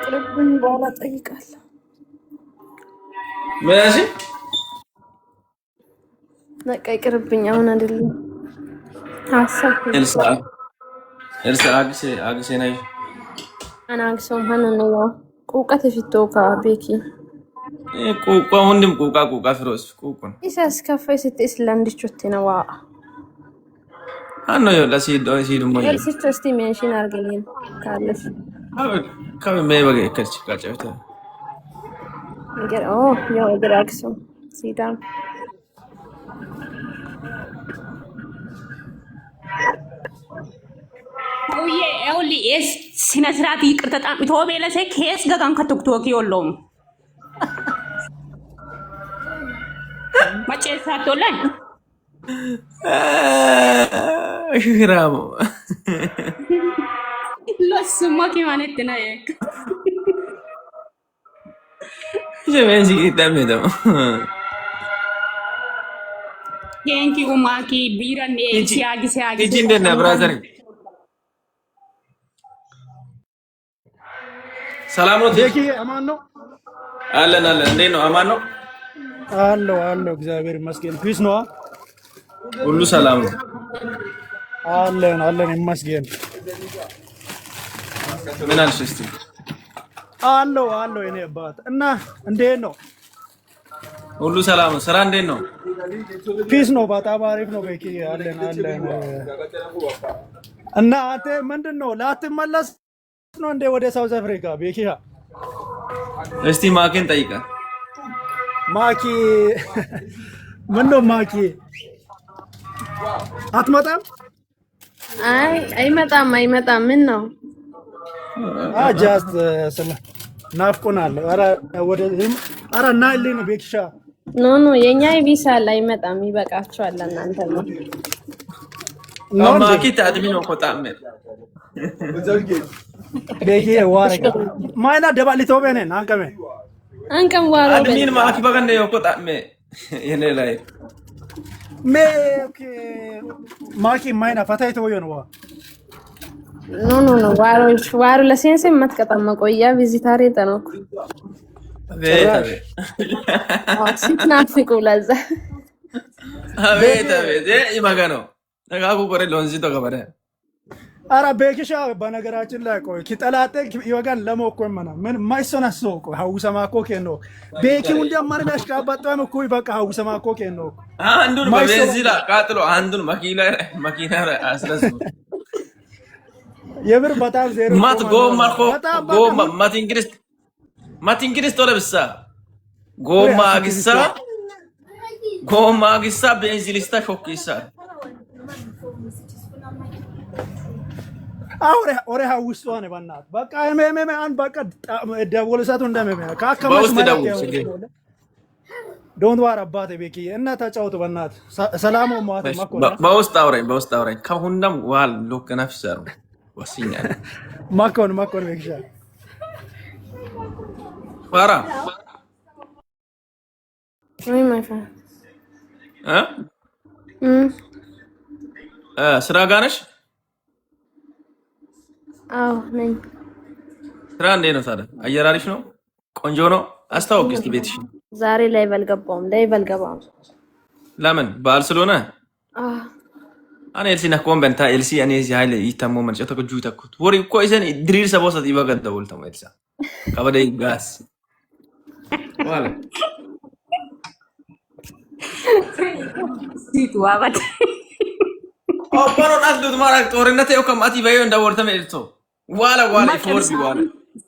ቅርብኝ በኋላ ጠይቃለሁ። ምንሽ በቃ ይቅርብኝ። አሁን አይደለም ሀሳብ ኤልሳ አግሴ ናይ አና አግሶም ሀነ ነው ቁቀት ፊቶ ቤኪ ቁቋ ወንድም ቁቃ ፍሮስ ቁቁን ኢሳስ ካፌ ስትስ ለንድቾት ነው አኖ ለሲዶ ሲዱሞ ኤልሲቾ እስቲ ሜንሽን አርገኝ ካለሽ ከመ በገ ከርች ካጨውታ ነገር ያው ድራክሶም ሲዳም ኤውሊ ኤስ ስነ ስርዓት ይቅርታ ጣም ቶቤለሰ ኬስ ገጋን ከቶክቶክ ይወሎም ማጨሳ ቶለን ሽራሞ ለስማ ከማለት ነው ጀመንጂ ደምዶ ቴንኪ ኡማኪ ቢራን ሲያጊ እጂ እንደና ብራዘር ሰላም ነው ቴኪ አማን ነው አለን እንዴት ነው? አማን ነው አሎ እግዚአብሔር ይመስገን። ፒስ ነው ሁሉ ሰላም ነው አለን ይመስገን። ምን አልሽ እስቲ? አሎ እኔ አባት እና እንዴት ነው? ሁሉ ሰላም ነው። ስራ እንዴት ነው? ፒስ ነው። በጣም አሪፍ ነው። ቤኪ አለን እና አንተ ምንድነው ላትመለስ ነው እንደ ወደ ሳውዝ አፍሪካ? ቤኪያ እስቲ ማኪን ጠይቃ። ማኪ ምነው ማኪ አትመጣም? አይመጣም። ምን ነው ጃስት ስለ ናፍቆናል። ኧረ ናይልኝ ነው ቤኪሻ። ኖ የኛ ቪሳ ላይ አይመጣም። ይበቃችኋል እናንተ ነው። ማኪ ታድሚ ነው ቆጣም ቤኪ ዋረጋ ማይና ደባሊቶ በነን አንቀም ዋሮ አድሚን ማኪ በገነ ቆጣም የኔ ላይ ማኪ ማይና ፈታይቶ ነው ኖ ዋሮ ለሴንስ መትቀጣም መቆያ ቪዚታሪ ተነኩ ሲትናፍቁ ለዛ አቤት ይማጋኖ ነጋጉ ቆረ ሎንዚቶ ገበረ አራ ቤኪሻ በነገራችን ላይ ቆይ ኪጠላጤ ይወጋን ለሞኮም ምን ማይሶና ሶቆ ሀውሰማ ኮኬ ነው ቤኪ እንደ ማርጋሽ ካባጣም እኮ በቃ ሀውሰማ ኮኬ ነው አንዱን በቤንዚላ ቃጥሎ አንዱን መኪና አስረሱ የብር በጣም ዜሮ ማት ጎማ ማቲንግሪስ ቶለብሳ ጎማ አግሳ ቤንዚሊስታ ሾኪሳ ኦሬ ሀውስቷ ነው በእናትህ በቃ አን በቃ ደወለሳቱ እንደመመ ካከማሽ ማለት ዶንት ዋር አባቴ ቤኪ እና ተጫውቱ በእናትህ ሰላም ሞት በውስጥ አውራኝ ከሁንደም ዋል ሎክ ነፍሰሩ ወሲኛ ማኮን ቤኪሻ ዋራ ወይ ማይፋ ስራ ጋር ነሽ? አዎ ነኝ። ስራ እንዴት ነው ታዲያ? አየር አሪፍ ነው? ቆንጆ ነው? አስታውቂ እስኪ ቤትሽ። ዛሬ ላይ በልገባም። ለምን? በዓል ስለሆነ? አኔ ኤልሲ ነኮን በንታ ኤልሲ አኔ እዚህ ኃይል ይተሞ መንጨ ተከጁ ተኩት ወሪ እኮ ይዘን ድሪር ሰቦሰት ይበገደ ወልተሞ ኤልሳ ከበደ ጋስ ዋለ ሲቱ አባተ ኦፖሮን አስዱት ማራክ ጦርነት ነው ከማቲ ባዩ እንደወርተም ኤልቶ ዋላ ፎር ቢዋለ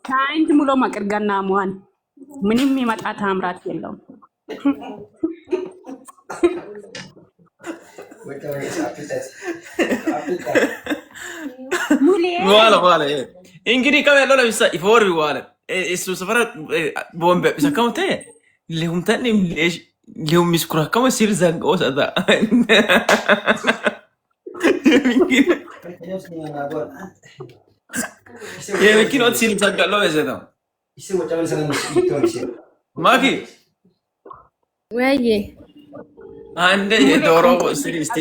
ካይንት ሙሎ ማቀርጋና ሟን ምንም ይመጣ ታምራት የለውም። Vale. Ingrid Cabello la vista i fuori uguale. E su sopra bombe. Sa come te? Le un tanto le un miscura come si risangosa da. E chi non si risanga lo vede da. Maki. Weye. Ande የዶሮ ስሪስቲ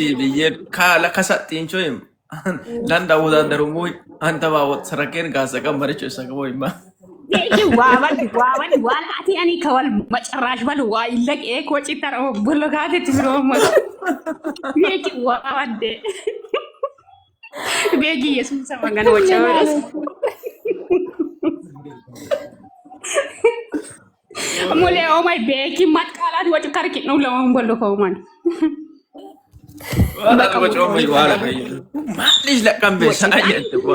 ካለ ከሰጥኝ ቾይም ለንዳ ወዳደሩ ሞይ አንተ ባወጥ ሰረከን ጋሰቀ መረጭ ሰቀሞይማ ዋላቲ አኒ ከወል መጨራሽ በል ዋ ይለቅ ኮጪ ተራ ብሎጋት ትብሮም ቤቂ ዋዋደ ቤቂ የሱም ሰማጋን ወጫወራስ Amole oh my beki mat kalat wajib karikit no lawan bolo kau man. Wala ko chomo wala kayo. Malis la kambe sa ayat ko.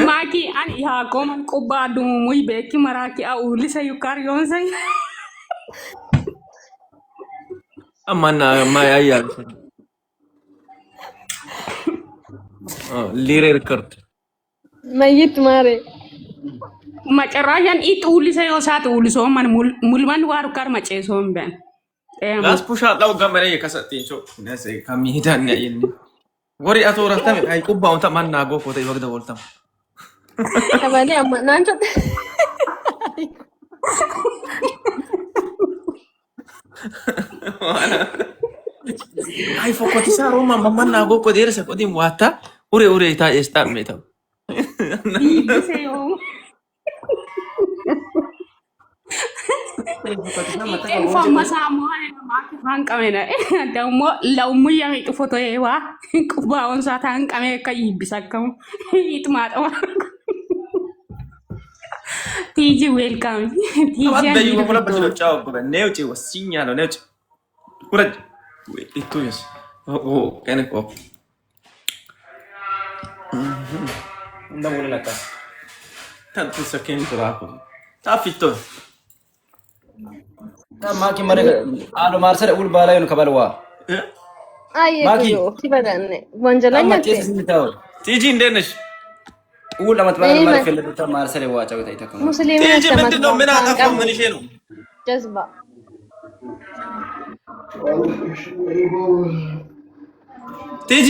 Maki an iha ko man ko badu muy beki maraki au lisa yukar yon say. Amana may ayat. Lirer kart. Mayit mare. Macarayan itu ulisa yo satu uliso man mulman waru kar maceso ben. Gas pusha law gamare kasatin cho nase kami hidan ya ini. Wori ato raftam ay kubba unta man nago ko tay wagda voltam. Kabali amma nancho. Ay fokoti sa Roma mamman nago ko dire sa ko dim wata ure ita esta meta. Informasa mo ay makifang kami na daw mo law mo yang itu foto ewa kubaon sa tang kami kay bisag kam itu mata TG welcome TG Ada yung pala pa sila ciao ko neo ci wasinya no neo kurang itu yes oh kene ko nda wala laka tanto sa ken trapo ta fitto Maki mare alo marsare ul bala yon kabalwa. Ay yo tibadane ወንጀለኛ ቲጂ እንዴት ነሽ? ul amat bala mare felata marsare wa ጫወታ ይተከሙ ሙስሊም ቲጂ ምንድን ነው? ምን አጠፋው? ምን ይሄ ነው? ጀዝባ ቲጂ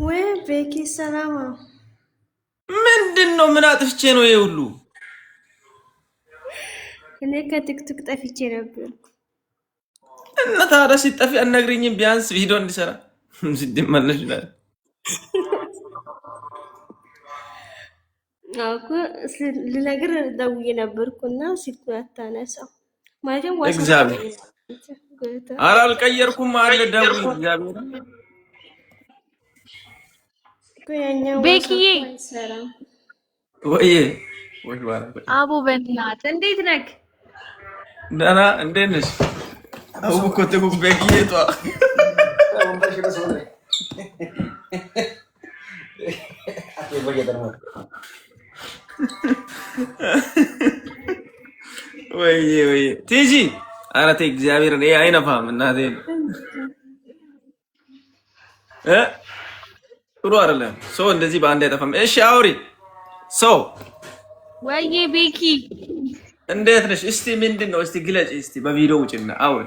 ወይ ቤኪ ሰላም ምንድን ነው? ምን አጥፍቼ ነው ይሄ ሁሉ? እኔ ከቲክቶክ ጠፍቼ ነበር እና ታዲያ ሲጠፊ አናግሪኝም ቢያንስ ቪዲዮ እንዲሰራ ሲደመለሽ ይላል። አውቁ ልነግር ደውዬ ነበርኩና ስልኩን አታነሳው ማለትም ዋስ እግዚአብሔር ኧረ አልቀየርኩም አለ ደውይ እግዚአብሔር ቤኪዬ ወይ ዋላ አቡ በእናትህ እንዴት ነህ? ደህና እንዴት ነሽ? አቡ እኮ ተጉ ቤኪዬ ጧ ወይ ቲጂ ኧረ ተይ እግዚአብሔርን ይሄ አይነፋም እናቴ ጥሩ አይደለም። ሰው እንደዚህ በአንድ አይጠፋም። እሺ አውሪ ሰው ወይዬ ቤኪ እንዴት ነሽ? እስቲ ምንድን ነው? እስቲ ግለጪ እስቲ በቪዲዮ ውጭና አውሪ።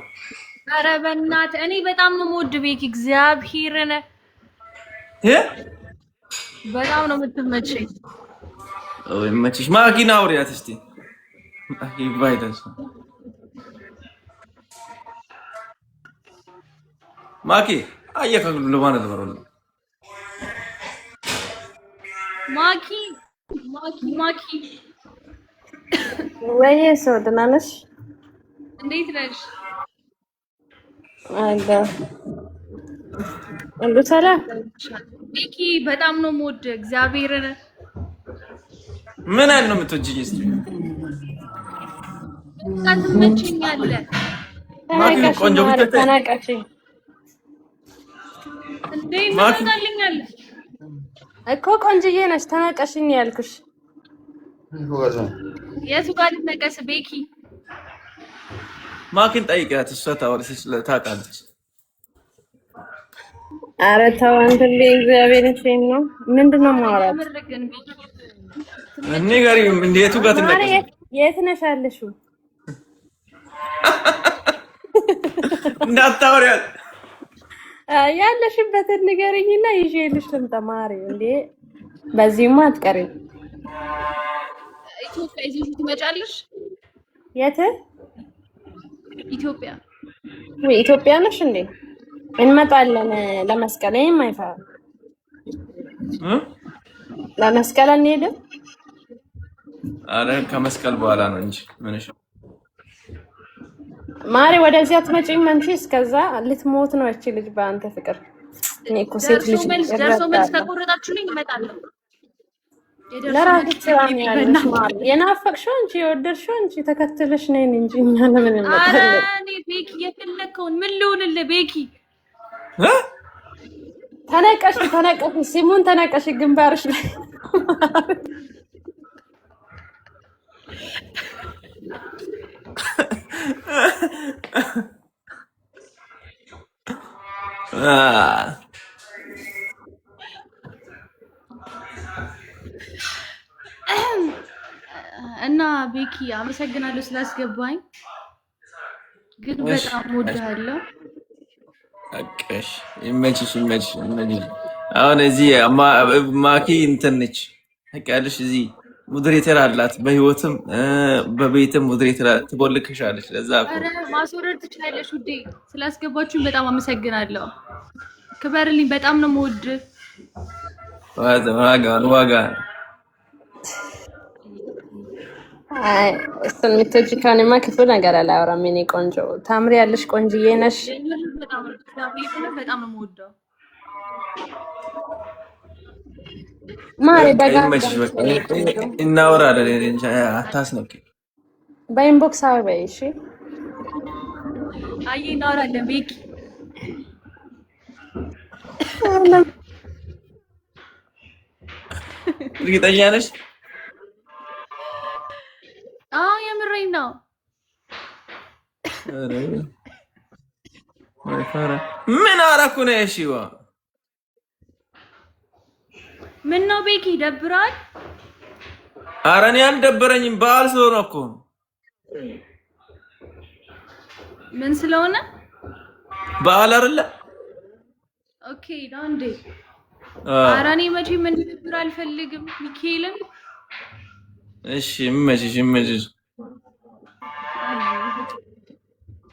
ኧረ በእናትህ እኔ በጣም ነው የምወድህ ቤኪ እግዚአብሔርን በጣም ነው የምትመቸኝ። ወይ መችሽ ማኪና አውሪያት እስቲ ማኪ ባይደስ ማኪ አየከሉ ለማለት ነው ማኪ ማኪ ወይ ሰው ደህና ነሽ? እንዴት ነሽ? አለ ሁሉ ሰላም። ቤኪ በጣም ነው የምወድ እግዚአብሔርን። ምን አይነት ነው የምትወጂኝ? እስቲ ትመችኛለህ። ቆንጆ ብትተ ተናቀሽኝ እንዴ እናታልኛለህ እኮ ቆንጅዬ ነሽ። ተናቀሽኝ ያልኩሽ የቱ ጋር ልትነቀስ? ቤኪ ማኪን ጠይቂያት፣ እሷ ታውቃለች። ኧረ ተው አንተ እግዚአብሔር ይመስገን ነው። ምንድነው ማውራት? እኔ ጋር እንዴቱ ጋር ትነቀስ? የት ነሽ ያለሽው? እንዳታወሪያት ያለሽበትን ንገሪኝና ይዤልሽ ልምጣ። ማሪ እንዴ በዚህማ አትቀሪም። ኢትዮጵያ ይዘሽ ትመጫለሽ? የት? ኢትዮጵያ። ወይ ኢትዮጵያ ነሽ እንዴ? እንመጣለን ለመስቀል። የማይፈራ ለመስቀል እንሄድም። አረ ከመስቀል በኋላ ነው እንጂ ምንሽ ማሪ ወደዚህ አትመጪም አንቺ? እስከዛ ልትሞት ነው እቺ ልጅ በአንተ ፍቅር። እኔ እኮ ሴት ልጅ ደርሶ መልስ ተቆረጣችሁልኝ እመጣለሁ። ለራስሽ ስራ ነው ያለሽ ማሪ። የናፈቅሽው አንቺ የወደድሽው አንቺ ተከትለሽ ነኝ እንጂ እኛ ለምን እንመጣለን? አረ እኔ ቤኪ የፈለከውን ምን ልሁንልህ? ቤኪ ተነቀሽ ሲሙን ተነቀሽ ግንባርሽ ላይ እና ቤኪ አመሰግናለሁ ስላስገባኝ፣ ግን በጣም ወድሃለሁ። አቀሽ ይመችሽ። አሁን እዚህ ማኪ እንትን ነች ታውቂያለሽ። እዚህ ሙድሬተር አላት፣ በህይወትም በቤትም ሙድሬተር ትቦልክሻለች። ለዛ እኮ አረ ማስወረድ ትችላለሽ ውዴ። ስላስገባችሁኝ በጣም አመሰግናለሁ። ክበርልኝ። በጣም ነው የምወድ። ዋጋ አይ እሱን የምትወጪ ከሆነማ ክፉ ነገር አላወራም። የእኔ ቆንጆ ታምሪያለሽ፣ ቆንጅዬ ነሽ። በጣም ነው የምወደው ማሪ። እናወራለን። አታስነቂ። በኢንቦክስ አውሪኝ እሺ። አይ እናወራለን ቤኪ። እርግጠኛ ነሽ? አዎ የምሬን ነው። ምን አደረኩ ነው? እሺ ምን ነው ቤኪ ይደብራል? ኧረ እኔ አልደበረኝም። በዓል ስለሆነ እኮ ምን ስለሆነ? በዓል አይደለ? ኦኬ ዳንዴ። ኧረ እኔ መቼም እንድደብር አልፈልግም ሚካኤልን። እሺ ይመችሽ።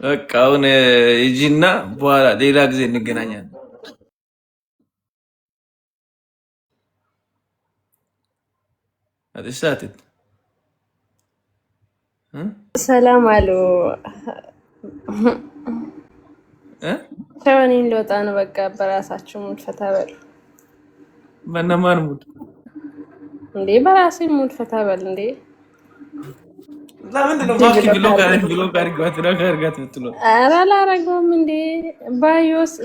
በቃ አሁን ሂጂና በኋላ ሌላ ጊዜ እንገናኛለን። አትሳተት። ሰላም አሉ። ሸወኔን ልወጣ ነው። በቃ በራሳችሁ ሙድ ፈታ በሉ። በእነማን ሙድ እንዴ? በራሴ ሙድ ፈታ በል እንዴ። ለምንድን ነው ማኪ ብሎ ጋርጋት የምትለው? ኧረ አላረገውም እንዴ።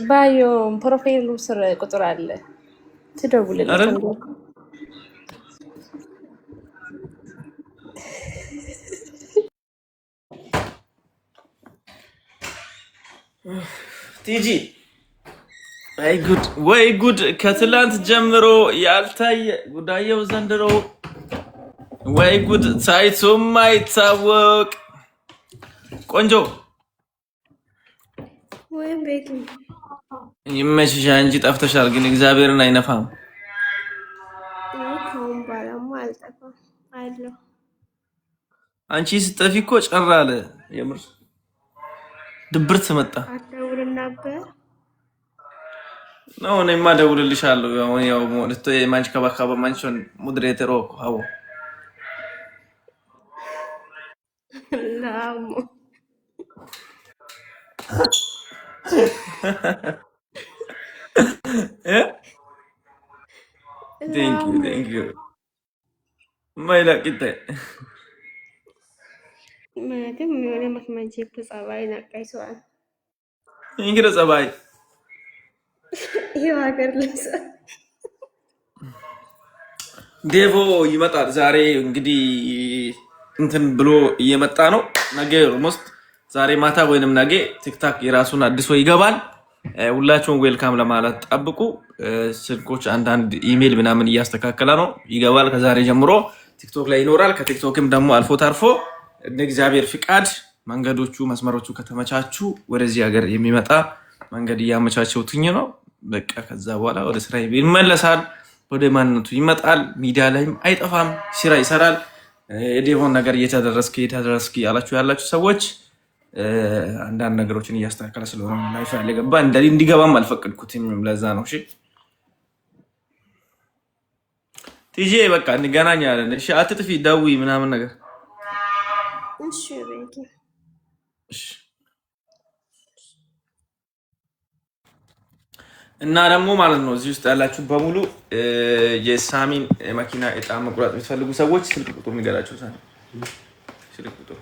ባዮ ፕሮፋይሉ ስር ቁጥር አለ፣ ትደውልልኝ። ቲጂ ወይ ጉድ! ከትላንት ጀምሮ ያልታየ ጉዳየው ዘንድሮ። ወይ ጉድ! ታይቶም አይታወቅ። ቆንጆ ወይ ቤኪ ይመችሽ እንጂ ጠፍተሻል። ግን እግዚአብሔርን አይነፋም። ከአሁን በኋላማ አልጠፋም አለሁ። አንቺ ስትጠፊ እኮ ጨር አለ። የምር ድብርት መጣ። አትደውልም ነበር? ነው እኔማ እደውልልሻለሁ። ያው ሞልቶ የማንች ከባካባ ማንቾን ሙድሬተሮ አዎ ላሙ ቴንክ ዩ ማይላቂተ ማለትም የሆነ መክመንቼክ ጸባይ ነቀይሷል። እንግዲህ ጸባይ ይሄው ሀገር ልብስ ዴቮ ይመጣል ዛሬ እንግዲህ እንትን ብሎ እየመጣ ነው። ነገ ኦልሞስት ዛሬ ማታ ወይንም ነገ ቲክታክ የራሱን አድሶ ይገባል። ሁላችሁም ዌልካም ለማለት ጠብቁ። ስልኮች አንዳንድ ኢሜል ምናምን እያስተካከለ ነው። ይገባል ከዛሬ ጀምሮ ቲክቶክ ላይ ይኖራል። ከቲክቶክም ደግሞ አልፎ ተርፎ እንደ እግዚአብሔር ፍቃድ መንገዶቹ መስመሮቹ ከተመቻቹ ወደዚህ ሀገር የሚመጣ መንገድ እያመቻቸውትኝ ነው። በቃ ከዛ በኋላ ወደ ስራ ይመለሳል፣ ወደ ማንነቱ ይመጣል። ሚዲያ ላይም አይጠፋም፣ ስራ ይሰራል። የዴቮን ነገር እየተደረስክ ያላችሁ ሰዎች አንዳንድ ነገሮችን እያስተካከለ ስለሆነ ላይፍ ያለ ገባ እንዲገባም አልፈቀድኩትም። ለዛ ነው። እሺ ቲጂ በቃ እንገናኛለን። እሺ አትጥፊ፣ ደውይ ምናምን ነገር። እሺ ቤኪ እሺ። እና ደግሞ ማለት ነው እዚህ ውስጥ ያላችሁ በሙሉ የሳሚን መኪና እጣ መቁረጥ የምትፈልጉ ሰዎች ስልክ ቁጥር ንገራችሁ። ስልክ ቁጥር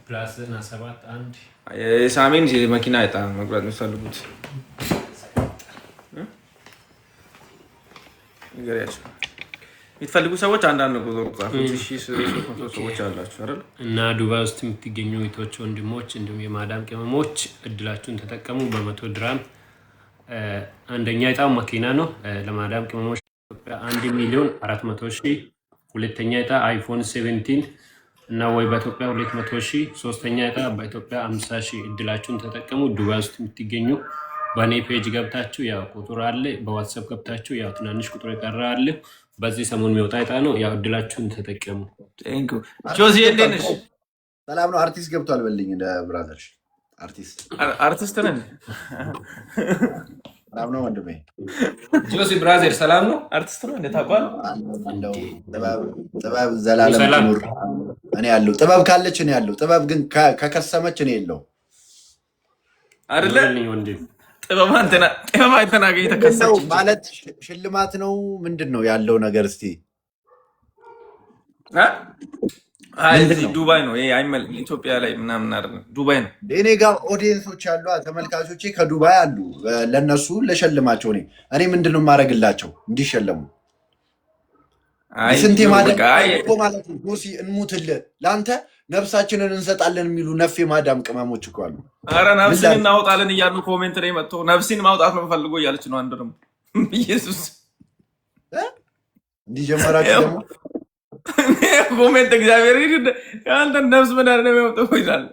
+7 የሳሚን መኪና እጣ መቁረጥ የምትፈልጉት ንገራችሁ። የምትፈልጉ ሰዎች አንዳንድ ቁጥር ጻፉ። 1300 ሰዎች አላችሁ አይደል? እና ዱባይ ውስጥ የምትገኙ እህቶች፣ ወንድሞች እንዲሁም የማዳም ቅመሞች እድላችሁን ተጠቀሙ። በ100 ድራም አንደኛ እጣው መኪና ነው። ለማዳም ቅመሞች ኢትዮጵያ 1,400,000፣ ሁለተኛ እጣ አይፎን 17 እና ወይ በኢትዮጵያ 200,000፣ ሶስተኛ እጣ በኢትዮጵያ 50,000። እድላችሁን ተጠቀሙ። ዱባይ ውስጥ የምትገኙ በኔ ፔጅ ገብታችሁ ያው ቁጥር አለ፣ በዋትስአፕ ገብታችሁ ያው ትናንሽ ቁጥር የቀረ አለ። በዚህ ሰሞን የሚወጣ እጣ ነው። ያው እድላችሁን ተጠቀሙ። ቴንክ ዩ ጆዚ እንዴት ነሽ? ሰላም ነው። አርቲስት ገብቷል በልኝ እንደ ብራዘር አርቲስት ነን። ሰላም ነው ወንድሜ ጆሲ ብራዘር ሰላም ነው። አርቲስት ነው እንዴት አቋል እንደው ጥበብ ዘላለም ትኑር። እኔ ያለው ጥበብ ካለች እኔ ያለው ጥበብ ግን ከከሰመች እኔ የለው አይደለ ወንድሜ። ጥበብ አንተና ተከሰች ማለት ሽልማት ነው ምንድን ነው ያለው ነገር? እስቲ ዱባይ ነው ይሄ አይመል ኢትዮጵያ ላይ ምናምን አይደለም፣ ዱባይ ነው። እኔ ጋር ኦዲየንሶች አሉ፣ ተመልካቾቼ ከዱባይ አሉ። ለነሱ ለሸልማቸው እኔ ምንድነው ማድረግላቸው እንዲሸለሙ? ስንቴ ማለት ነው ዶሲ እንሙትልህ ለአንተ ነፍሳችንን እንሰጣለን የሚሉ ነፍ የማዳም ቅመሞች እኮ አሉ። ኧረ ነፍስን እናወጣለን እያሉ ኮሜንት ላይ መጥቶ ነፍሲን ማውጣት ነው ፈልጎ እያለች ነው። አንዱ ደግሞ ኢየሱስ እንዲጀመራችሁ ደግሞ ኮሜንት እግዚአብሔር አንተ ነፍስ ምን አይደለም የሚወጣው ይላል።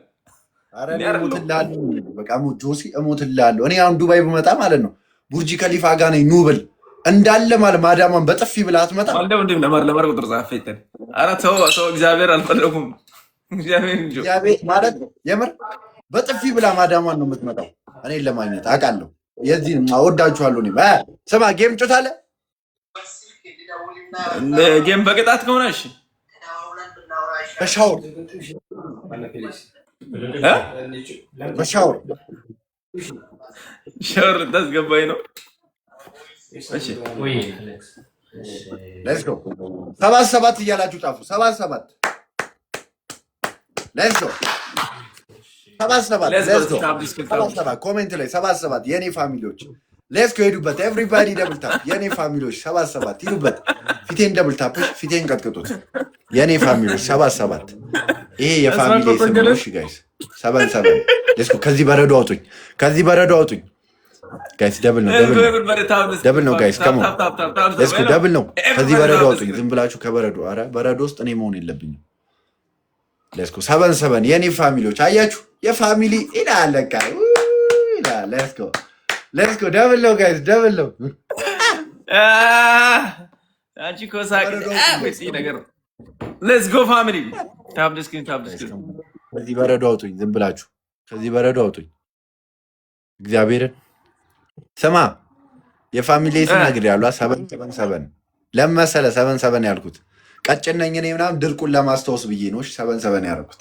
አረ እሞትልሃለሁ፣ በቃ ጆሲ እሞትልሃለሁ። እኔ አሁን ዱባይ ብመጣ ማለት ነው ቡርጂ ከሊፋ ጋር ነኝ ኑብል እንዳለ ማለት ማዳማን በጥፊ ብላ አትመጣ ማለት እንደም ለማር ቁጥር ጻፈይተን። አረ ተው እግዚአብሔር አልፈለኩም። እግዚአብሔር ማለት የምር በጥፊ ብላ ማዳማን ነው የምትመጣው እኔን ለማግኘት አውቃለሁ። የዚህ አወዳችኋለሁ። እኔ ስማ ጌም ጮታለ ጌም በቅጣት ከሆነ እሺ በሻወር ሻወር ታስገባኝ ነው። እሺ ሌትስ ጎ 77 እያላችሁ ጻፉ። 77 ሌትስ ጎ 77 ኮሜንት ላይ 77 የኔ ፋሚሊዎች ሌትስ ጎ ሄዱበት። ኤቭሪባዲ ደብል ታፕ የኔ ፋሚሊዎች 77 ሂዱበት። ፊቴን ደብል ታፕ ፊቴን ቀጥቅጡት። የኔ ፋሚሊዎች 77 ይሄ የፋሚሊ ስም ነው። እሺ ጋይስ 77 ሌትስ ጎ። ከዚህ በረዶ አውጡኝ፣ ከዚህ በረዶ አውጡኝ ጋይስ። ደብል ነው ደብል ነው ጋይስ። ከሞ ሌትስ ጎ ደብል ነው። ከዚህ በረዶ አውጡኝ ዝም ብላችሁ ከበረዶ። አረ በረዶ ውስጥ እኔ መሆን የለብኝም። ሌትስ ጎ 77 የኔ ፋሚሊዎች አያችሁ የፋሚሊ ይላል በቃ ይላል። ሌትስ ጎ ሌትስ ጎ ደብል ነው ጋይስ ደብል ነው። አንቺ ኮሳክ ነገር ሌትስ ጎ ፋሚሊ ታፕ ዲስክሪን ከዚህ በረዶ አውጡኝ ዝም ብላችሁ ከዚህ በረዶ አውጡኝ። እግዚአብሔርን ስማ የፋሚሊ ነገር ያሉ 777 ለመሰለ 77 ያልኩት ቀጭን ነኝ እኔ ምናምን ድርቁን ለማስታወስ ብዬ ነው 77 ያደረኩት።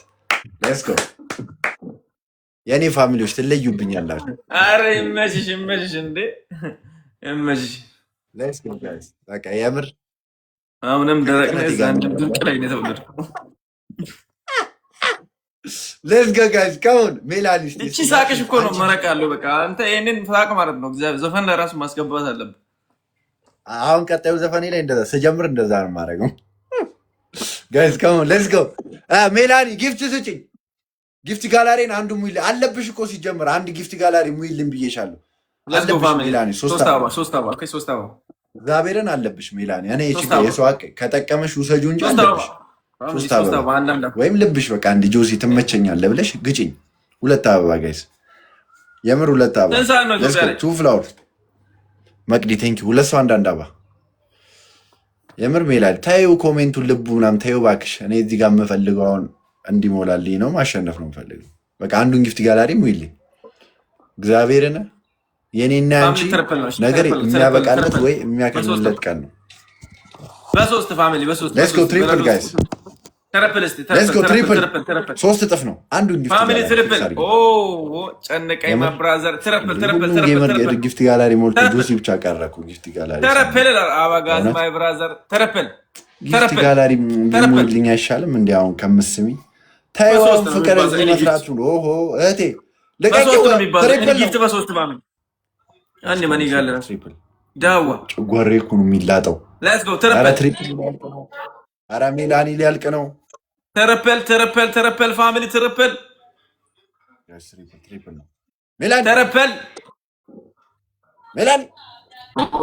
ሌትስ ጎ የኔ ፋሚሊዎች ትለዩብኛላችሁ። አረ ይመችሽ እንዴ ይመችሽ። ሌትስ ጎ ጋይስ በቃ የምር አሁንም ደረቅ ነኝ ዛንድም ድርቅ ላይ ነው ተወለድኩ። ሌትስ ጎ ጋይስ ካውን ሜላኒ እቺ ሳቅሽ እኮ ነው መረቃለሁ። በቃ አንተ ይሄንን ሳቅ ማለት ነው። እግዚአብሔር ዘፈን ላይ ራሱ ማስገባት አለብህ። አሁን ቀጣዩ ዘፈኔ ላይ እንደዛ ስጀምር እንደዛ ነው የማደርገው። ጋይስ ካውን ሌትስ ጎ ሜላኒ ጊፍት ስጪኝ። ጊፍት ጋላሪን አንዱ ሙይል አለብሽ እኮ ሲጀምር አንድ ጊፍት ጋላሪ ሙይልን ብዬሻለሁ። አለብሽ ሜላኒ 3 አበባ እግዚአብሔርን አለብሽ ሜላኒ። እኔ እቺ የሰው ሀቅ ከጠቀመሽ ውሰጁ እንጂ አለብሽ 3 አበባ ወይም ልብሽ በቃ አንድ ጆሲ ትመቸኛለህ ብለሽ ግጭኝ 2 አበባ ጋይስ የምር 2 አበባ ሌትስ ጎ 2 ፍላወር መቅዲ ቴንክ ዩ 2 ሰው አንዳንድ አበባ የምር ሜላኒ ታዩ ኮሜንቱን ልቡ ምናምን ታዩ እባክሽ። እኔ እዚህ ጋር የምፈልገው አሁን እንዲሞላልኝ ነው ማሸነፍ ነው የምፈልገው። በቃ አንዱን ጊፍት ጋላሪ ሙይልኝ እግዚአብሔርን የኔና አንቺ ነገር የሚያበቃለት ወይ የሚያከልለት ቀን ነው። በሶስት ፋሚሊ በሶስት ሌትስ ጎ ትሪፕል ጋይስ ሌትስ ጎ ትሪፕል 3 እጥፍ ነው አንዱን ጊፍት ፋሚሊ ትሪፕል ኦ ጨነቀኝ ማ ብራዘር ትሪፕል ጊፍት ጋላሪ ሞልቶ ጆሲ ብቻ ቀረኩ ጊፍት ጋላሪ ትሪፕል አባጋዝ ማይ ብራዘር ትሪፕል ጊፍት ጋላሪ ሞልልኝ አይሻልም እንዴ አሁን ከምስሚ ታይዋን ፍቅር እዚህ መስራቱ ነው። ኦሆ እህቴ ለቀቀው ትሪፕል ጊፍት በሶስት ፋሚሊ አንዴ ማን ይጋለ ትሪፕል ዳዋ ጨጓሬ እኮ ነው የሚላጠው። ሌትስ ጎ ትሪፕል ኧረ ሜላኒ ሊያልቅ ነው። ትሪፕል ፋሚሊ ትሪፕል ነው ሜላኒ ሜላኒ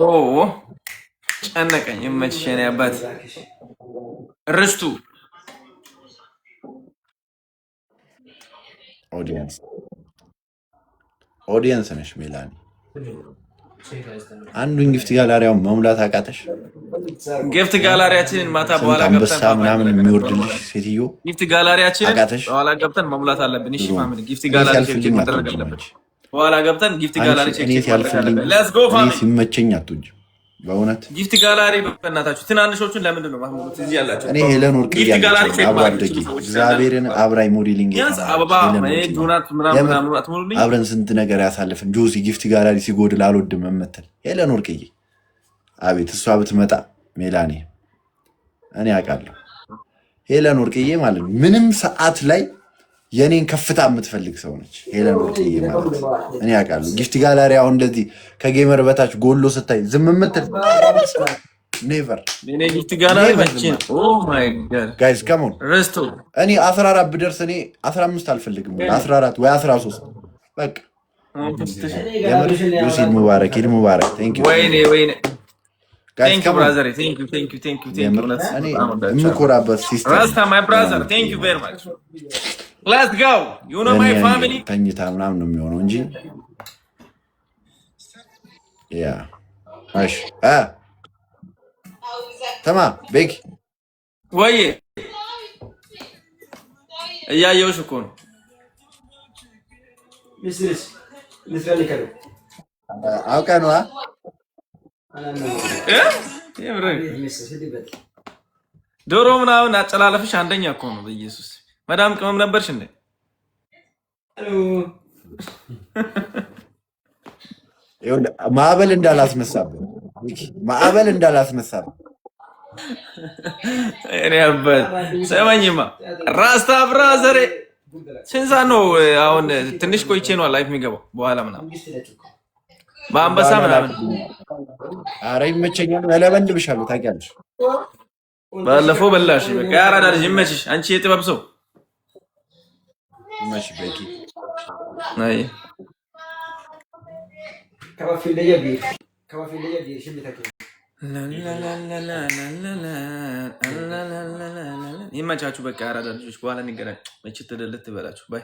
ኦ ጨነቀኝ ይመችሽ የኔ አባት ርስቱ ኦዲየንስ ነሽ ሜላኒ። አንዱን ጊፍት ጋላሪያውን መሙላት አቃተሽ? ጊፍት ጋላሪያችንን ማታ በኋላ አንበሳ ምናምን የሚወርድልሽ ሴትዮ ጊፍት ጋላሪያችንን አቃተሽ? በኋላ ገብተን መሙላት አለብን። እሺ ፋሚሊ ጊፍት ጋላሪ ቼክ ማድረግ አለብን። በኋላ ገብተን ጊፍት ጋላሪ ቼክ ማድረግ አለብን። ሌትስ ጎ ፋሚሊ ሲመቸኝ አትወጂ በእውነት ጊፍት ጋላሪ በእናታችሁ ትናንሾቹን ለምንድን ነው ማህሙድ እዚህ ያላችሁ? እኔ ሄለን ወርቅ ያለች አብራደጊ እግዚአብሔርን አብራይ ሞዴሊንግ አበባ ዶናት ምናምን አትሞሉልኝ። አብረን ስንት ነገር ያሳልፍን ጆሲ ጊፍት ጋላሪ ሲጎድል አልወድም የምትል ሄለን ወርቅዬ አቤት እሷ ብትመጣ ሜላኒ እኔ አውቃለሁ። ሄለን ወርቅዬ ማለት ምንም ሰዓት ላይ የኔን ከፍታ የምትፈልግ ሰው ነች ሄለን ወርቅዬ ማለት እኔ አውቃለሁ። ጊፍት ጋላሪ አሁን እንደዚህ ከጌመር በታች ጎሎ ስታይ ዝም የምትል ኔቨር። እኔ ጊፍት ጋላሪ መቼ ነው? ኦ ማይ ጋድ ጋይስ ካም ኦን ረስቶ እኔ 14 ብደርስ እኔ 15 አልፈልግም 14 ወይ 13 በቃ ዩሲድ ሙባረክ ኢድ ሙባረክ ቴንክ ዩ ወይኔ ቴንክ ዩ ብራዘር ቴንክ ዩ እኔ የምኮራበት ሲስተም ራስታ ማይ ብራዘር ቴንክ ዩ ቬሪ ማች ሌትስ ጎ ዩ ኖ ማይ ፋሚሊ ተኝታ ምናምን ነው የሚሆነው እንጂ ያ እሺ ተማ ቤኪ ወይ እያየሁሽ እኮ ነው። አውቀህ ነዋ ዶሮ ምናምን አጨላለፍሽ አንደኛ እኮ ነው። በኢየሱስ መዳም ቅመም ነበርሽ እንዴ? ማዕበል እንዳላስነሳብህ እኔ አባት ሰማኝማ ራስታ ብራዘሬ ስንት ሰዓት ነው አሁን? ትንሽ ቆይቼ ነው ላይፍ የሚገባው በኋላ ምናምን በአንበሳ ምናምን። ኧረ ይመቸኛል እለበልብሻለሁ ታውቂያለሽ። ባለፈው በላሽ። በቃ ያራዳ ልጅ ይመችሽ። አንቺ የጥበብ ሰው ይመችሽ ቤኪ። አይ ይመቻችሁ። በቃ ያራዳ ልጆች በኋላ እንገናኝ። መቼ ትደልት ትበላችሁ ባይ